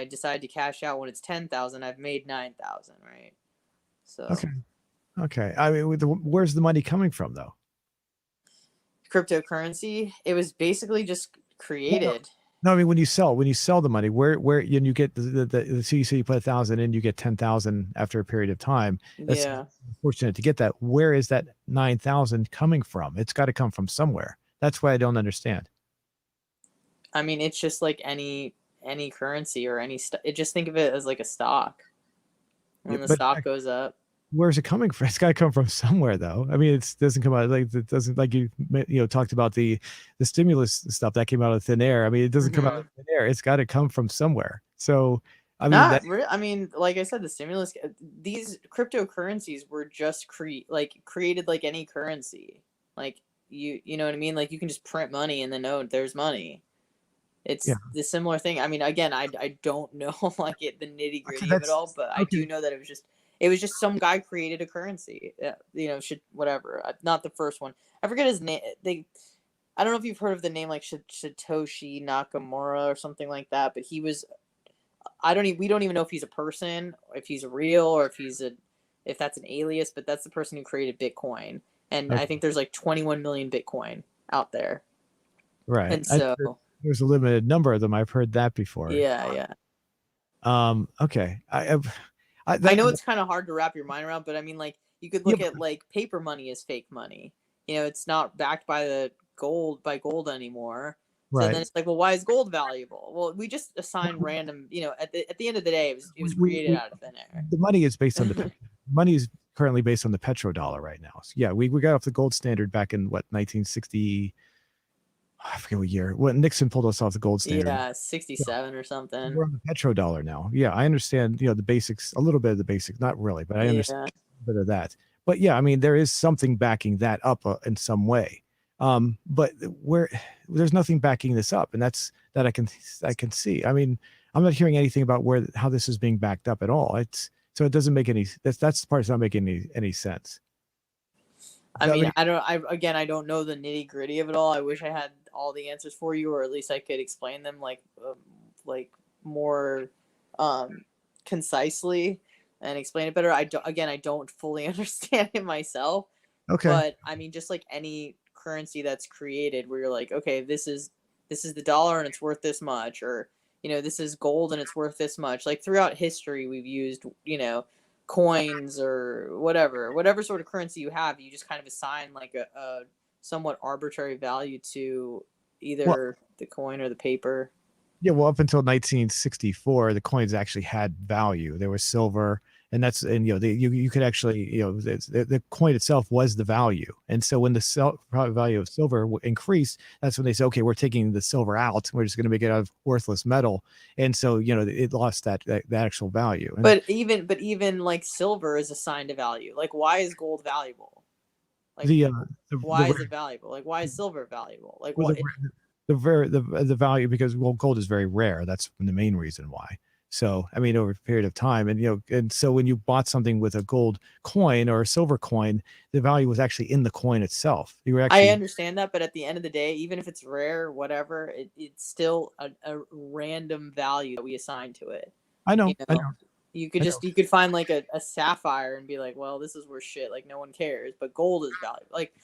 decide to cash out when it's 10,000, I've made 9,000, right? Okay. So Okay. I mean, where's the money coming from, though? cryptocurrency, it was basically just No, no. created. No, I mean, when you sell the money, where and you get so you say you put 1,000 in, you get 10,000 after a period of time. That's Yeah. fortunate to get that. Where is that 9,000 coming from? It's got to come from somewhere. That's why I don't understand. I mean, it's just like any currency or it just think of it as like a stock. Yeah, When the but stock goes up. where's it coming from? It's got to come from somewhere, though. I mean, it doesn't come out like it doesn't like talked about the stimulus stuff that came out of thin air. I mean, it doesn't come out of Mhm. thin air. It's got to come from somewhere. So, I mean, that Not really. I mean, like I said, the stimulus. These cryptocurrencies were just created like any currency. Like you know what I mean. Like you can just print money and then there's money. yeah. It's the similar thing. I mean, again, I don't know like the nitty Okay, gritty of it that's all, but I okay. do know that it was just some guy created a currency. Should whatever. Not the first one. I forget his name. I don't know if you've heard of the name like Satoshi Nakamura or something like that, but he was we don't even know if he's a person, if he's real, or if that's an alias. But that's the person who created Bitcoin, and I Okay, think there's like 21 million Bitcoin out there, right. and so There's a limited number of them. I've heard that before. yeah, yeah. Okay. I know it's kind of hard to wrap your mind around, but I mean, like you could Yeah, look at like paper money as fake money. It's not backed by gold anymore. So then right. it's like, well, why is gold valuable? Well, we just assign random. At the end of the day, it was created We out of thin air. the money is based on money is currently based on the petrodollar right now. So yeah, we got off the gold standard back in what 1960. I forget what year. When Nixon pulled us off the gold standard. Yeah, Yeah, 67 or something. we're on the petrodollar now. Yeah, I understand. The basics, a little bit of the basics, not really, but I understand Yeah. a bit of that. But yeah, I mean, there is something backing that up in some way. But where there's nothing backing this up, and that I can see. I mean, I'm not hearing anything about how this is being backed up at all. So it doesn't make any that's the part that's not making any sense. I I mean, mean, I don't know the nitty gritty of it all. I wish I had all the answers for you, or at least I could explain them like more um, concisely and explain it better. I don't fully understand it myself, okay, but I mean, just like any currency that's created, where you're like, okay, this is the dollar and it's worth this much, or this is gold and it's worth this much. Like throughout history, we've used coins or whatever sort of currency you have, you just kind of assign like a somewhat arbitrary value to Well, either the coin or the paper. yeah, well, up until 1964, the coins actually had value. There was silver, and you could actually, the coin itself was the value. And so when the value of silver increased, that's when they said, okay, we're taking the silver out. We're just going to make it out of worthless metal. And so, it lost that actual value. And But even like silver is assigned a value. Like why is gold valuable? Like the the why is it valuable? Like why is silver valuable? Like well, what? the value, because, well, gold is very rare. That's the main reason why. So, I mean, over a period of time, and so when you bought something with a gold coin or a silver coin, the value was actually in the coin itself. You were I actually, understand that, but at the end of the day, even if it's rare, whatever, it's still a random value that we assign to it. I You know, I know, know, I know. you could find like a sapphire and be like, well, this is worth shit. Like no one cares, but gold is valuable. Like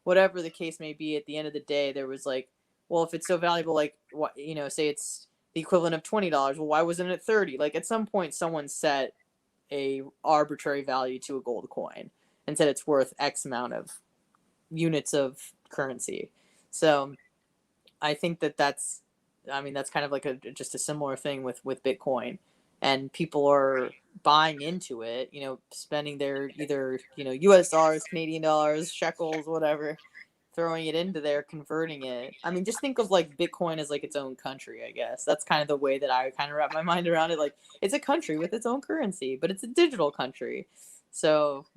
whatever the case may be, at the end of the day, there was like, well, if it's so valuable, like what say it's the equivalent of $20. Well, why wasn't it 30? Like at some point, someone set a arbitrary value to a gold coin and said it's worth X amount of units of currency. So I think that's, I mean, that's kind of like just a similar thing with Bitcoin, and people are buying into it. Spending their either U.S. dollars, Canadian dollars, shekels, whatever, throwing it into there, converting it. I mean, just think of like Bitcoin as like its own country. I guess that's kind of the way that I kind of wrap my mind around it. Like it's a country with its own currency, but it's a digital country. So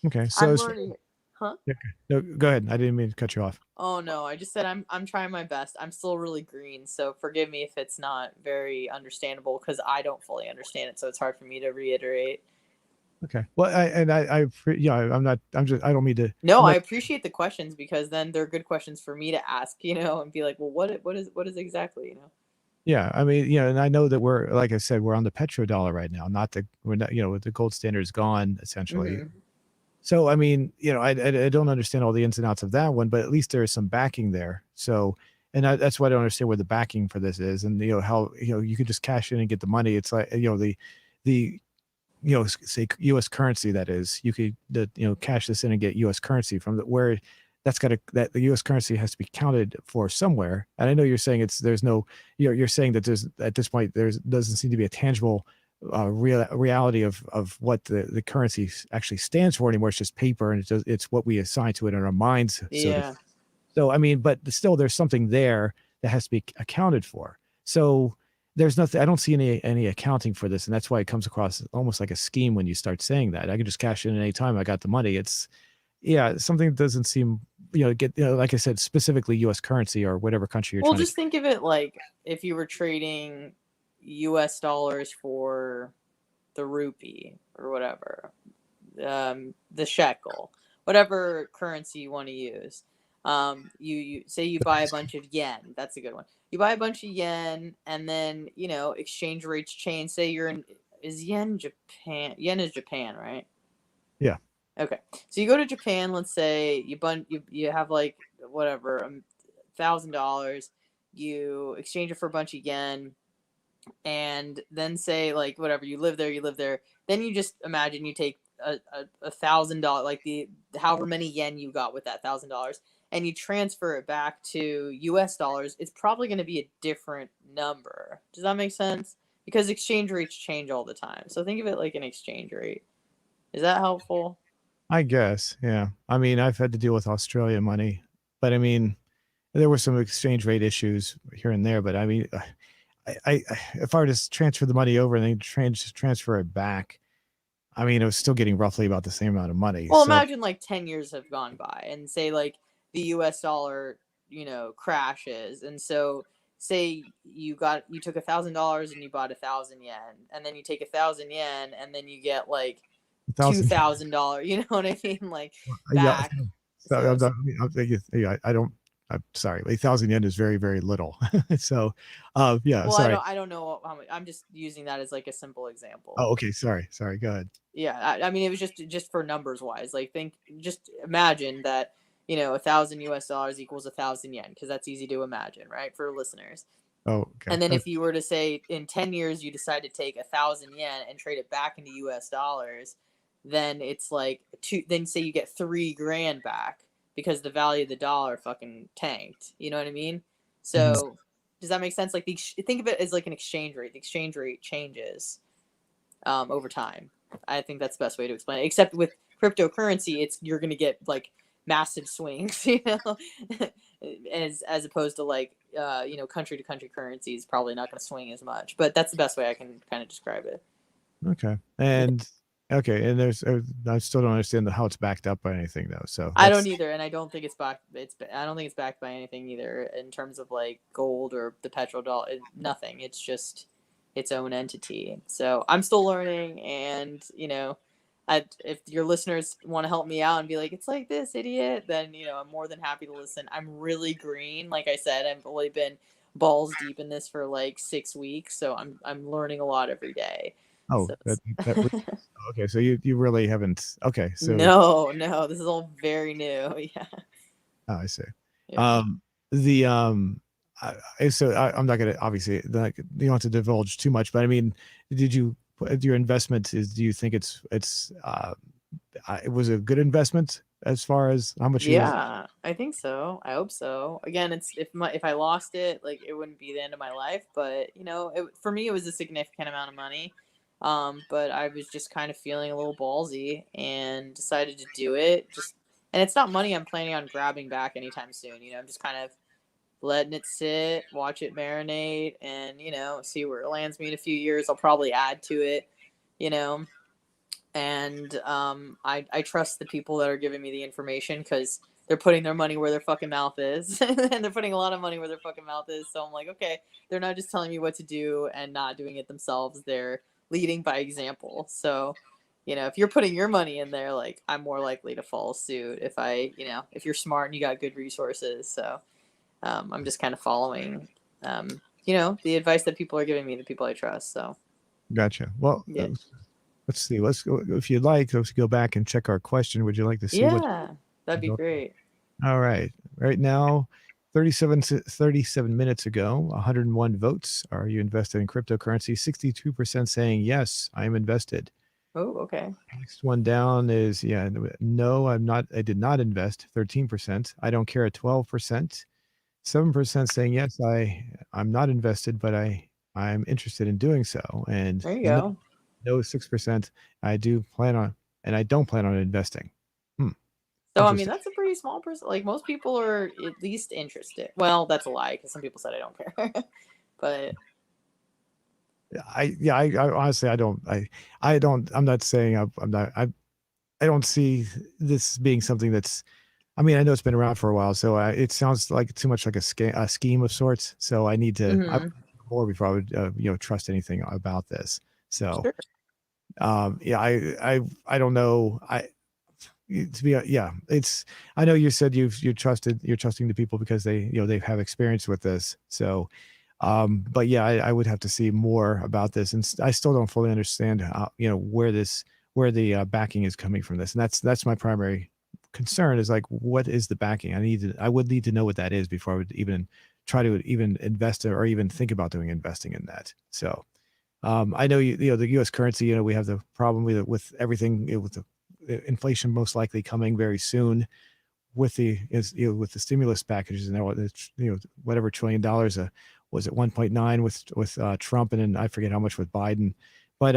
Okay, so I'm as already, huh? yeah, okay. No, go ahead. I didn't mean to cut you off. Oh no, I just said I'm trying my best. I'm still really green, so forgive me if it's not very understandable because I don't fully understand it, so it's hard for me to reiterate. Okay. Well, yeah, I don't mean to. No, I'm I not. appreciate the questions because then they're good questions for me to ask, and be like, well, what is exactly? Yeah, I mean, and I know that like I said, we're on the petrodollar right now, we're not, the gold standard is gone essentially. Hmm. So, I mean, I don't understand all the ins and outs of that one, but at least there is some backing there. So, and that's why I don't understand where the backing for this is, and how you could just cash in and get the money. It's like the say U.S. currency, that is, you could cash this in and get U.S. currency from where that the U.S. currency has to be counted for somewhere. And I know you're saying there's no, you're saying that there's at this point there's doesn't seem to be a tangible reality of what the currency actually stands for anymore. It's just paper, and it's what we assign to it in our minds. Yeah. So, I mean, but still, there's something there that has to be accounted for. So there's nothing. I don't see any accounting for this, and that's why it comes across almost like a scheme when you start saying that. I can just cash in at any time I got the money. It's, yeah, something that doesn't seem, like I said, specifically U.S. currency or whatever country you're Well, trying to. just think of it like if you were trading U.S. dollars for the rupee or whatever, the shekel, whatever currency you want to use. You say you buy a bunch of yen. That's a good one. You buy a bunch of yen, and then exchange rates change. Say you're in, is yen Japan? Yen is Japan, right? Yeah, Okay, so you go to Japan. Let's say you have like whatever $1,000. You exchange it for a bunch of yen, and then say like whatever, you live there, then you just imagine you take $1,000, like the however many yen you got with that $1,000, and you transfer it back to US dollars. It's probably going to be a different number. Does that make sense? Because exchange rates change all the time, so think of it like an exchange rate. Is that helpful? I guess. Yeah. I mean, I've had to deal with Australia money, but I mean, there were some exchange rate issues here and there. But I mean, if I were to transfer the money over and then transfer it back, I mean, it was still getting roughly about the same amount of money. Well, So imagine like 10 years have gone by and say like the US dollar, crashes. And so say you took $1,000 and you bought 1,000 yen, and then you take 1,000 yen and then you get like 1,000. $2,000, you know what I mean? Like Yeah. back. So So I'm thinking, yeah, I don't. I'm sorry. 1,000 yen is very, very little. So, yeah. well, Sorry. I don't know how much. I'm just using that as like a simple example. Oh, okay. Sorry. Sorry. Go ahead. Yeah, I mean, it was just for numbers wise. Like, just imagine that 1,000 US dollars equals 1,000 yen, because that's easy to imagine, right, for listeners. Oh, okay. And then if you were to say in 10 years you decide to take 1,000 yen and trade it back into US dollars, then it's like two, then say you get 3 grand back because the value of the dollar fucking tanked. You know what I mean? Mhm. So does that make sense? Like think of it as like an exchange rate. The exchange rate changes over time. I think that's the best way to explain it. Except with cryptocurrency, it's you're gonna get like massive swings, you know, as opposed to like country to country currency is probably not gonna swing as much. But that's the best way I can kind of describe it. Okay. Yeah. And okay, and I still don't understand how it's backed up by anything though. So I don't that's either, and I don't think it's backed. I don't think it's backed by anything either in terms of like gold or the petrodollar. Nothing. It's just its own entity. So I'm still learning, and if your listeners want to help me out and be like, it's like this idiot, then I'm more than happy to listen. I'm really green, like I said. I've only been balls deep in this for like 6 weeks, so I'm learning a lot every day. oh, So that okay, so you really haven't okay, so no, no, this is all very new. Yeah, oh, I see. yeah. Um, the I'm not gonna obviously like you don't have to divulge too much, but I mean, did you your investment is do you think it was a good investment as far as how much you Yeah, I think so. I hope so. Again, it's if I lost it, like it wouldn't be the end of my life, but for me it was a significant amount of money. But I was just kind of feeling a little ballsy and decided to do it. And it's not money I'm planning on grabbing back anytime soon. I'm just kind of letting it sit, watch it marinate, and see where it lands me in a few years. I'll probably add to it, you know and I trust the people that are giving me the information because they're putting their money where their fucking mouth is, and they're putting a lot of money where their fucking mouth is. So I'm like, okay, they're not just telling me what to do and not doing it themselves. They're leading by example. So, if you're putting your money in there, like I'm more likely to follow suit if you're smart and you got good resources. So I'm just kind of following, the advice that people are giving me, the people I trust. So gotcha. Well, yeah, let's see. Let's go if you'd like, let's go back and check our question. Would you like to see what yeah, that'd be great. all right. Right now, 37 minutes ago, 101 votes. Are you invested in cryptocurrency? 62% saying yes, I am invested. Oh, okay. Next one down is yeah, no, I'm not. I did not invest. 13%. I don't care at 12%. 7% saying yes, I'm not invested, but I'm interested in doing so. And There you no, go. no 6%. I do plan on, and I don't plan on investing. Hmm, So, I mean, interesting. that's a pretty small person. Like, most people are at least interested. Well, that's a lie because some people said I don't care. But, I honestly I don't I'm not saying I'm not I don't see this being something that's I mean I know it's been around for a while, so it sounds like too much like a scheme of sorts. So I need to I hmm more before I would trust anything about this. So sure. yeah I don't know to be yeah it's I know you said you're trusting the people because they have experience with this. So but yeah, I would have to see more about this, and I still don't fully understand how where the backing is coming from this, and that's my primary concern is like what is the backing? I would need to know what that is before I would even try to even invest or even think about doing investing in that. So I know the U.S. currency. We have the problem with everything with the inflation most likely coming very soon with with the stimulus packages and all it's whatever $1 trillion was it 1.9 with Trump and then I forget how much with Biden, but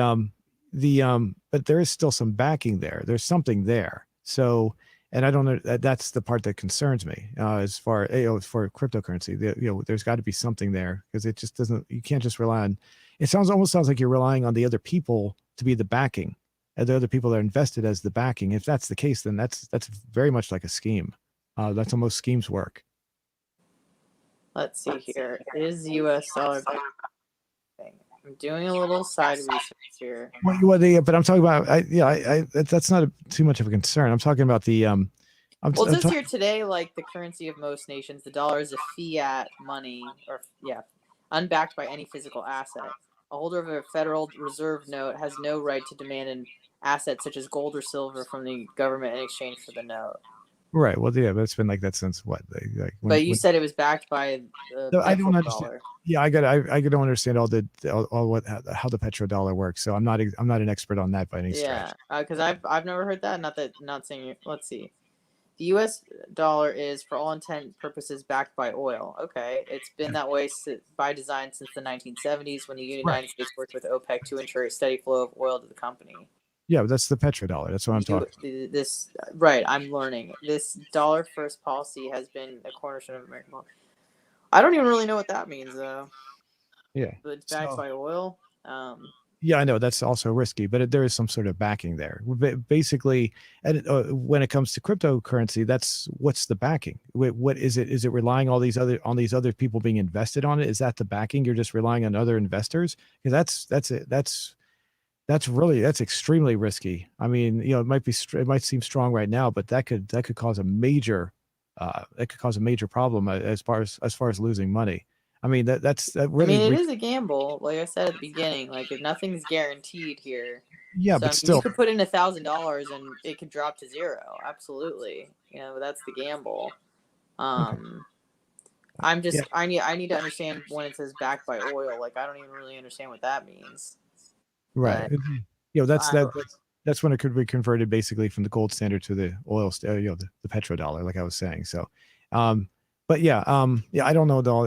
but there is still some backing there. There's something there. So and I don't know that's the part that concerns me as far as for cryptocurrency. There's got to be something there because it just doesn't. You can't just rely on. It almost sounds like you're relying on the other people to be the backing and the other people that are invested as the backing. If that's the case, then that's very much like a scheme. That's how most schemes work. Let's see here. Is US dollar backing? I'm doing a little side research here. But I'm talking about, that's not too much of a concern. I'm talking about the, Well, it I'm says talking, here today, like the currency of most nations, the dollar is a fiat money, or yeah, unbacked by any physical asset. A holder of a Federal Reserve note has no right to demand an asset such as gold or silver from the government in exchange for the note. Right. Well, yeah, but it's been like that since what? Like But you when said it was backed by the no, I don't understand. petrodollar. Yeah, I don't understand all what how the petrodollar works. So I'm not an expert on that by any Yeah, stretch. because I've never heard that. Not saying let's see. The U.S. dollar is, for all intent purposes, backed by oil. Okay, it's been that way by design since the 1970s, when the Right. United States worked with OPEC to ensure a steady flow of oil to the company. Yeah, but that's the petrodollar. That's what I'm You talking. this right? I'm learning. This dollar first policy has been a cornerstone of American policy. I don't even really know what that means though. Yeah. But it's backed So by oil. yeah, I know that's also risky, but there is some sort of backing there. Basically, and when it comes to cryptocurrency, that's what's the backing? What is it? Is it relying all these other on these other people being invested on it? Is that the backing? You're just relying on other investors? Because that's it. That's really that's extremely risky. I mean, it might be it might seem strong right now, but that could cause a major that could cause a major problem as far as losing money. I mean, that I really mean, it is a gamble. Like I said at the beginning, like if nothing's guaranteed here. yeah, So but I mean, you still could put in $1,000 and it could drop to zero. Absolutely, that's the gamble. okay. Um, I'm Yeah, just I need to understand when it says backed by oil. Like I don't even really understand what that means. right. But That's I that's when it could be converted basically from the gold standard to the the petrodollar, like I was saying. So, um, but yeah, I don't know all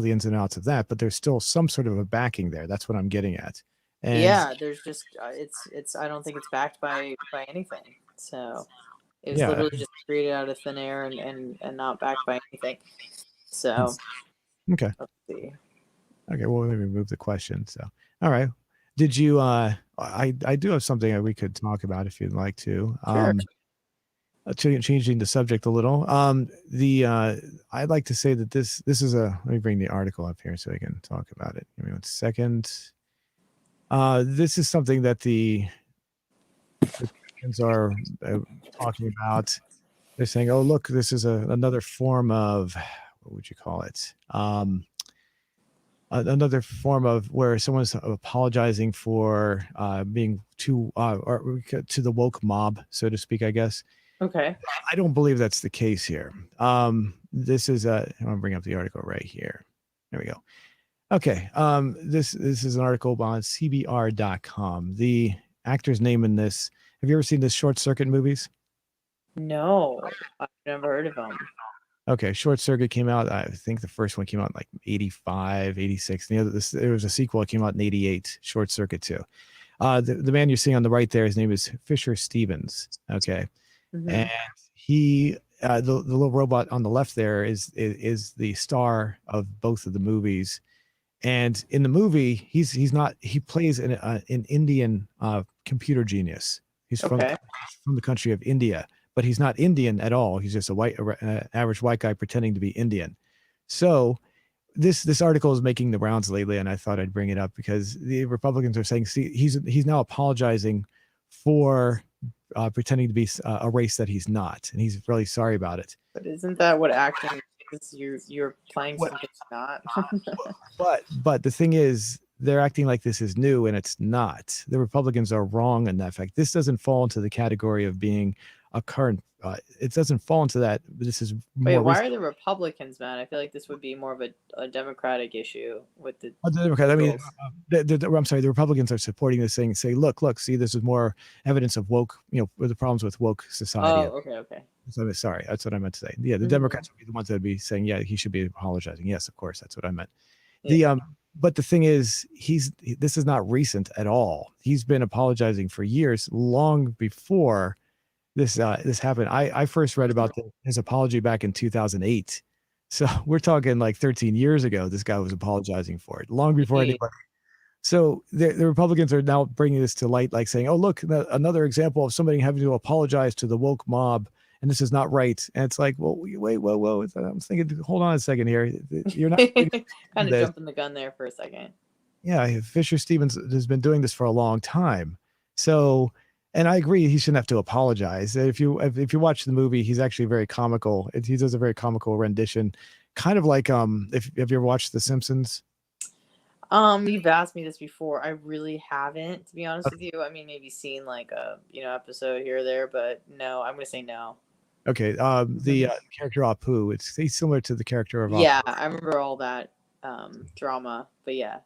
the ins and outs of that, but there's still some sort of a backing there. That's what I'm getting at. And yeah, there's just it's I don't think it's backed by anything. So it was yeah, literally just created out of thin air and not backed by anything. So okay, let's see. okay. Well, let me move the question. So, all right. Did you? I do have something that we could talk about if you'd like to. Sure. Changing the subject a little. The I'd like to say that this is a. Let me bring the article up here so I can talk about it. Give me 1 second. This is something that the Republicans are talking about. They're saying, "Oh, look, this is another form of what would you call it? Another form of where someone's apologizing for being too or to the woke mob, so to speak. I guess Okay. I don't believe that's the case here. This is I'm gonna bring up the article right here. There we go. Okay. This is an article on CBR.com. The actor's name in this. Have you ever seen the Short Circuit movies? No, I've never heard of them. Okay, Short Circuit came out. I think the first one came out in like 85, 86. The other, there was a sequel that came out in 88, Short Circuit 2. The man you're seeing on the right there, his name is Fisher Stevens. Okay. And Hmm. he, the little robot on the left there is the star of both of the movies. And in the movie, he's not, he plays an Indian computer genius. He's Okay. from the country of India, but he's not Indian at all. He's just a average white guy pretending to be Indian. So this article is making the rounds lately, and I thought I'd bring it up because the Republicans are saying, see, he's now apologizing for pretending to be a race that he's not, and he's really sorry about it. But isn't that what acting is? You're playing What? something not. But the thing is, they're acting like this is new, and it's not. The Republicans are wrong in that fact. This doesn't fall into the category of being a current. It doesn't fall into that. This is Wait, more why recent. are the Republicans mad? I feel like this would be more of a Democratic issue with the The Democrats, I mean, liberals. I'm sorry, the Republicans are supporting this thing. Say, look, see, this is more evidence of woke, the problems with woke society. Oh, okay, okay. So, sorry, that's what I meant to say. Yeah, the Hmm. Democrats would be the ones that would be saying, yeah, he should be apologizing. Yes, of course, that's what I meant. Yeah. The but the thing is, this is not recent at all. He's been apologizing for years, long before this happened. I first read about his apology back in 2008. So we're talking like 13 years ago. This guy was apologizing for it, long before Jeez. anybody. So the Republicans are now bringing this to light, like saying, "Oh, look, another example of somebody having to apologize to the woke mob, and this is not right." And it's like, well, wait, whoa. I'm thinking, hold on a second here. You're not Kind of this. jumping the gun there for a second. Yeah, Fisher Stevens has been doing this for a long time. So, and I agree, he shouldn't have to apologize. If you watch the movie, he's actually very comical. He does a very comical rendition, kind of like if have you ever watched The Simpsons? You've asked me this before. I really haven't, to be honest with you. I mean, maybe seen like a episode here or there, but no, I'm gonna say no. Okay, the character Apu, he's similar to the character of Apu. Yeah, I remember all that drama, but yeah.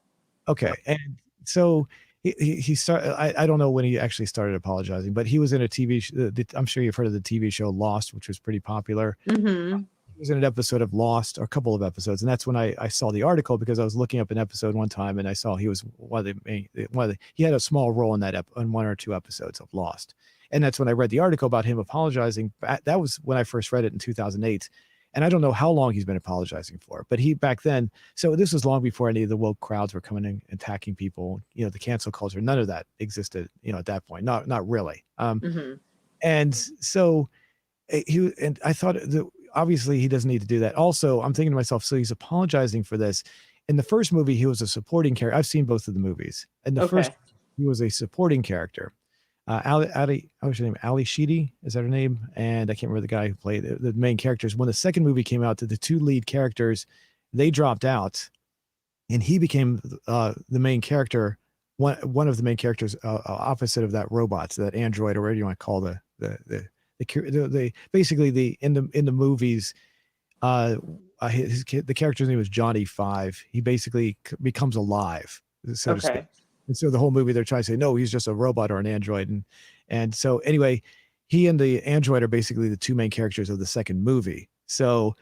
Okay, and so he started. I don't know when he actually started apologizing, but he was in a TV. I'm sure you've heard of the TV show Lost, which was pretty popular. Mhm. He was in an episode of Lost, or a couple of episodes, and that's when I saw the article because I was looking up an episode one time and I saw he was he had a small role in in one or two episodes of Lost, and that's when I read the article about him apologizing. That was when I first read it in 2008, and I don't know how long he's been apologizing for, but he back then. So this was long before any of the woke crowds were coming in attacking people. You know, the cancel culture, none of that existed. You know, at that point, not really. Mhm. And so and I thought that obviously he doesn't need to do that. Also, I'm thinking to myself, so he's apologizing for this. In the first movie, he was a supporting character. I've seen both of the movies. In the first, Okay. he was a supporting character. Ali, what's her name? Ali Sheedy, is that her name? And I can't remember the guy who played the main characters. When the second movie came out, the two lead characters, they dropped out, and he became the main character, one of the main characters, opposite of that robot, that android, or whatever you want to call the basically in the movies, uh the character's name was Johnny Five. He basically becomes alive, so to speak. Okay. And so the whole movie they're trying to say no, he's just a robot or an android. And so anyway, he and the android are basically the two main characters of the second movie. So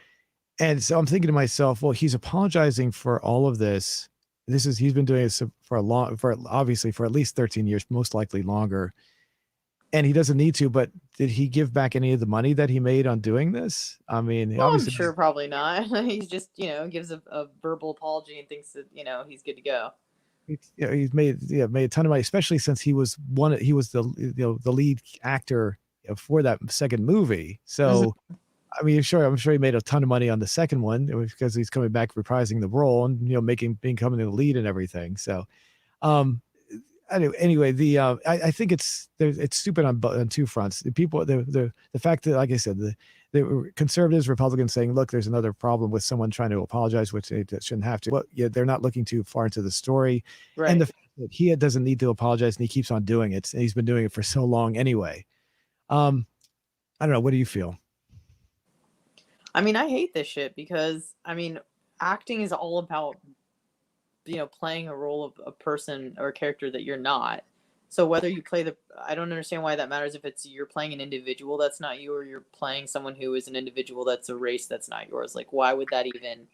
I'm thinking to myself, well, he's apologizing for all of this. He's been doing this for obviously for at least 13 years, most likely longer, and he doesn't need to. But did he give back any of the money that he made on doing this? I mean, Well, I'm obviously, sure probably not. He's just, gives a verbal apology and thinks that, he's good to go. he's made a ton of money, especially since he was the the lead actor for that second movie. So Mhm. I mean, I'm sure he made a ton of money on the second one because he's coming back reprising the role and becoming the lead and everything. So um anyway, I think it's stupid on two fronts. The people, the fact that, like I said, the conservatives, Republicans saying, look, there's another problem with someone trying to apologize, which they shouldn't have to. Well, yeah, they're not looking too far into the story, and the Right. fact that he doesn't need to apologize and he keeps on doing it, and he's been doing it for so long anyway. Um, I don't know. What do you feel? I mean, I hate this shit because acting is all about playing a role of a person or a character that you're not. So whether you play I don't understand why that matters if it's you're playing an individual that's not you or you're playing someone who is an individual that's a race that's not yours. Like, why would that even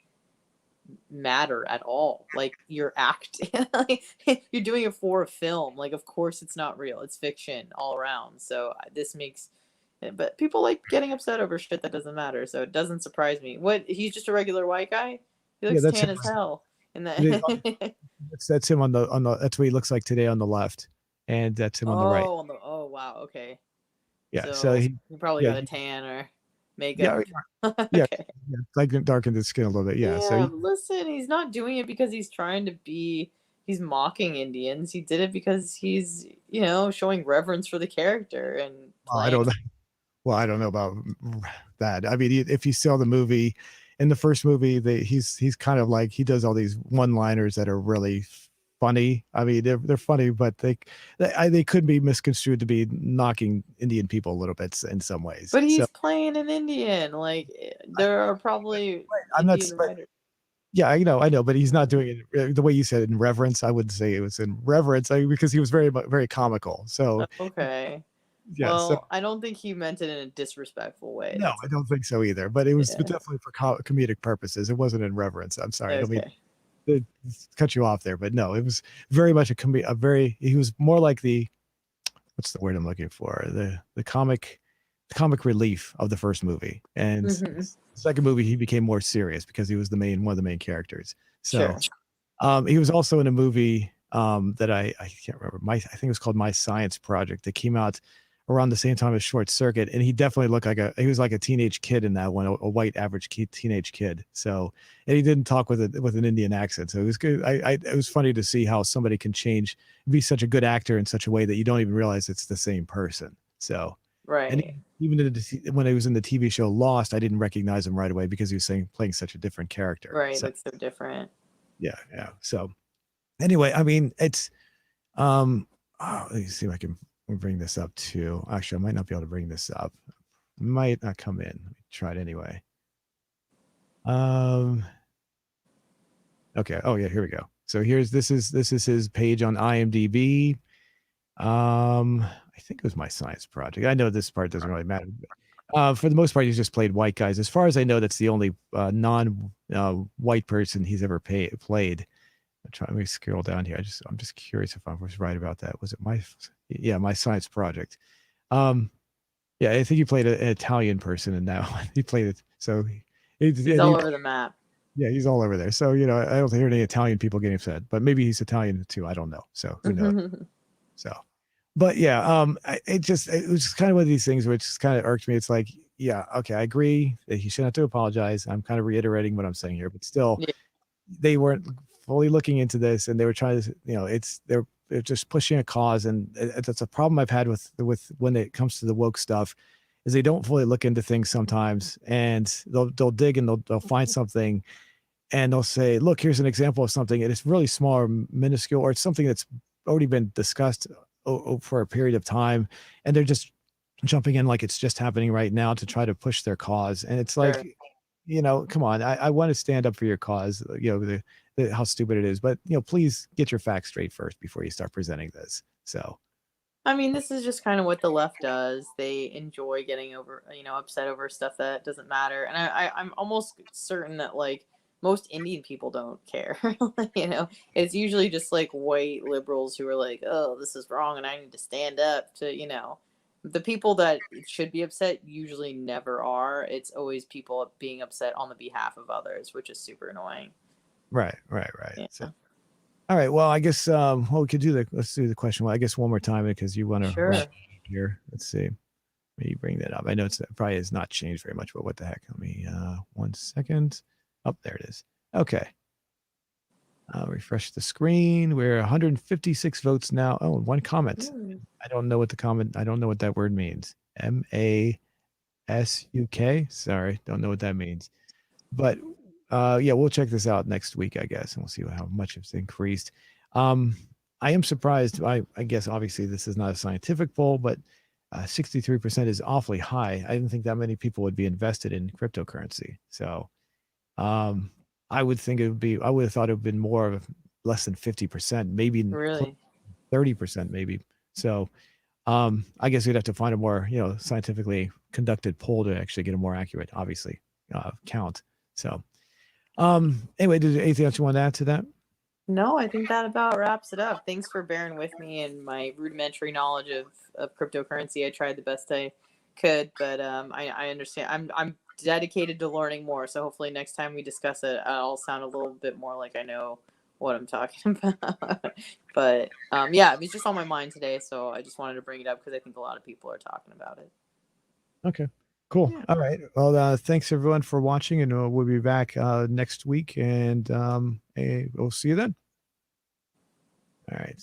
matter at all? Like, you're acting, like, you're doing it for a film. Like, of course it's not real. It's fiction all around. So this makes, but people like getting upset over shit that doesn't matter. So it doesn't surprise me. What, he's just a regular white guy? He Yeah, looks that's tan him. as hell. And That's him on the. That's what he looks like today on the left, and that's him on the right. oh wow, okay. Yeah. So So he probably yeah, got a tan or makeup. yeah, yeah, Okay. yeah, like darkened his skin a little bit. Yeah. So Yeah, listen, he's not doing it because he's trying to be he's mocking Indians. He did it because he's, showing reverence for the character and I playing. don't know. Well, I don't know about that. I mean, if you saw the movie, in the first movie, he's kind of like he does all these one-liners that are really funny. I mean, they're funny, but they could be misconstrued to be knocking Indian people a little bit in some ways. But So he's playing an Indian. Like, there are probably I'm not, Indian but writers. yeah, I know, but he's not doing it the way you said in reverence. I wouldn't say it was in reverence, because he was very comical. So Okay. yeah, so Well, I don't think he meant it in a disrespectful way. no, That's I don't think so either. But it was yeah. definitely for comedic purposes. It wasn't in reverence. I'm sorry. I don't mean Okay. to cut you off there, but no, it was very much a very. He was more like the, what's the word I'm looking for? The comic relief of the first movie, and Hmm. the second movie he became more serious because he was one of the main characters. So Sure. he was also in a movie that I can't remember. I think it was called My Science Project, that came out around the same time as Short Circuit, and he definitely looked like he was like a teenage kid in that one, a white average teenage kid. So, and he didn't talk with an Indian accent, so it was good. It was funny to see how somebody can change, be such a good actor in such a way that you don't even realize it's the same person. So, and Right. even when he was in the TV show Lost, I didn't recognize him right away because he was playing such a different character. Right. So Looks so different. yeah, yeah. So anyway, I mean, it's let me see if I can bring this up too. Actually, I might not be able to bring this up. might not come in. Let me try it anyway. Um. Okay. Oh yeah, here we go. So this is his page on IMDb. I think it was my science project. I know this part doesn't really matter. For the most part, he's just played white guys. As far as I know, that's the only non white person he's ever played. Let me scroll down here. I'm just curious if I was right about that. Was it my science project? Yeah, I think he played an Italian person in that one. He played it. So He's all over the map. yeah, he's all over there. So, I don't hear any Italian people getting upset, but maybe he's Italian too. I don't know. So who knows? So, but yeah, it was just kind of one of these things which kind of irked me. It's like, yeah, okay, I agree that he shouldn't have to apologize. I'm kind of reiterating what I'm saying here, but still, Yeah, they weren't fully looking into this, and they were trying to, they're just pushing a cause, and that's a problem I've had with when it comes to the woke stuff, is they don't fully look into things sometimes, and they'll dig and they'll find something, and they'll say, look, here's an example of something, and it's really small or minuscule, or it's something that's already been discussed for a period of time, and they're just jumping in like it's just happening right now to try to push their cause. And it's sure. like, come on, I want to stand up for your cause, how stupid it is, but please get your facts straight first before you start presenting this. So I mean, this is just kind of what the left does. They enjoy getting upset over stuff that doesn't matter. And I'm almost certain that like most Indian people don't care. It's usually just like white liberals who are like, oh, this is wrong and I need to stand up to. The people that should be upset usually never are. It's always people being upset on the behalf of others, which is super annoying. right. So Yeah. all right, well, I guess well, we could let's do the question, well, I guess one more time, because you want to wrap Sure. up here. Let's see. Maybe bring that up. I know it probably has not changed very much, but what the heck? Let me 1 second. Oh, there it is. Okay. I'll refresh the screen. We're 156 votes now. Oh, one comment. Mm, I don't know what that word means. MASUK. Sorry, don't know what that means. But yeah, we'll check this out next week, I guess, and we'll see how much it's increased. Um, I am surprised. I guess obviously this is not a scientific poll, but 63% is awfully high. I didn't think that many people would be invested in cryptocurrency. So um, I would think I would have thought it would have been more of less than 50%, maybe really? 30%, maybe. So I guess we'd have to find a more, scientifically conducted poll to actually get a more accurate, obviously, count. So anyway, did anything else you want to add to that? No, I think that about wraps it up. Thanks for bearing with me and my rudimentary knowledge of cryptocurrency. I tried the best I could, but I understand. I'm dedicated to learning more. So hopefully next time we discuss it, I'll sound a little bit more like I know what I'm talking about. But yeah, it was just on my mind today, so I just wanted to bring it up because I think a lot of people are talking about it. Okay, cool. Yeah. All right. Well, thanks everyone for watching, and we'll be back next week, and we'll see you then. All right.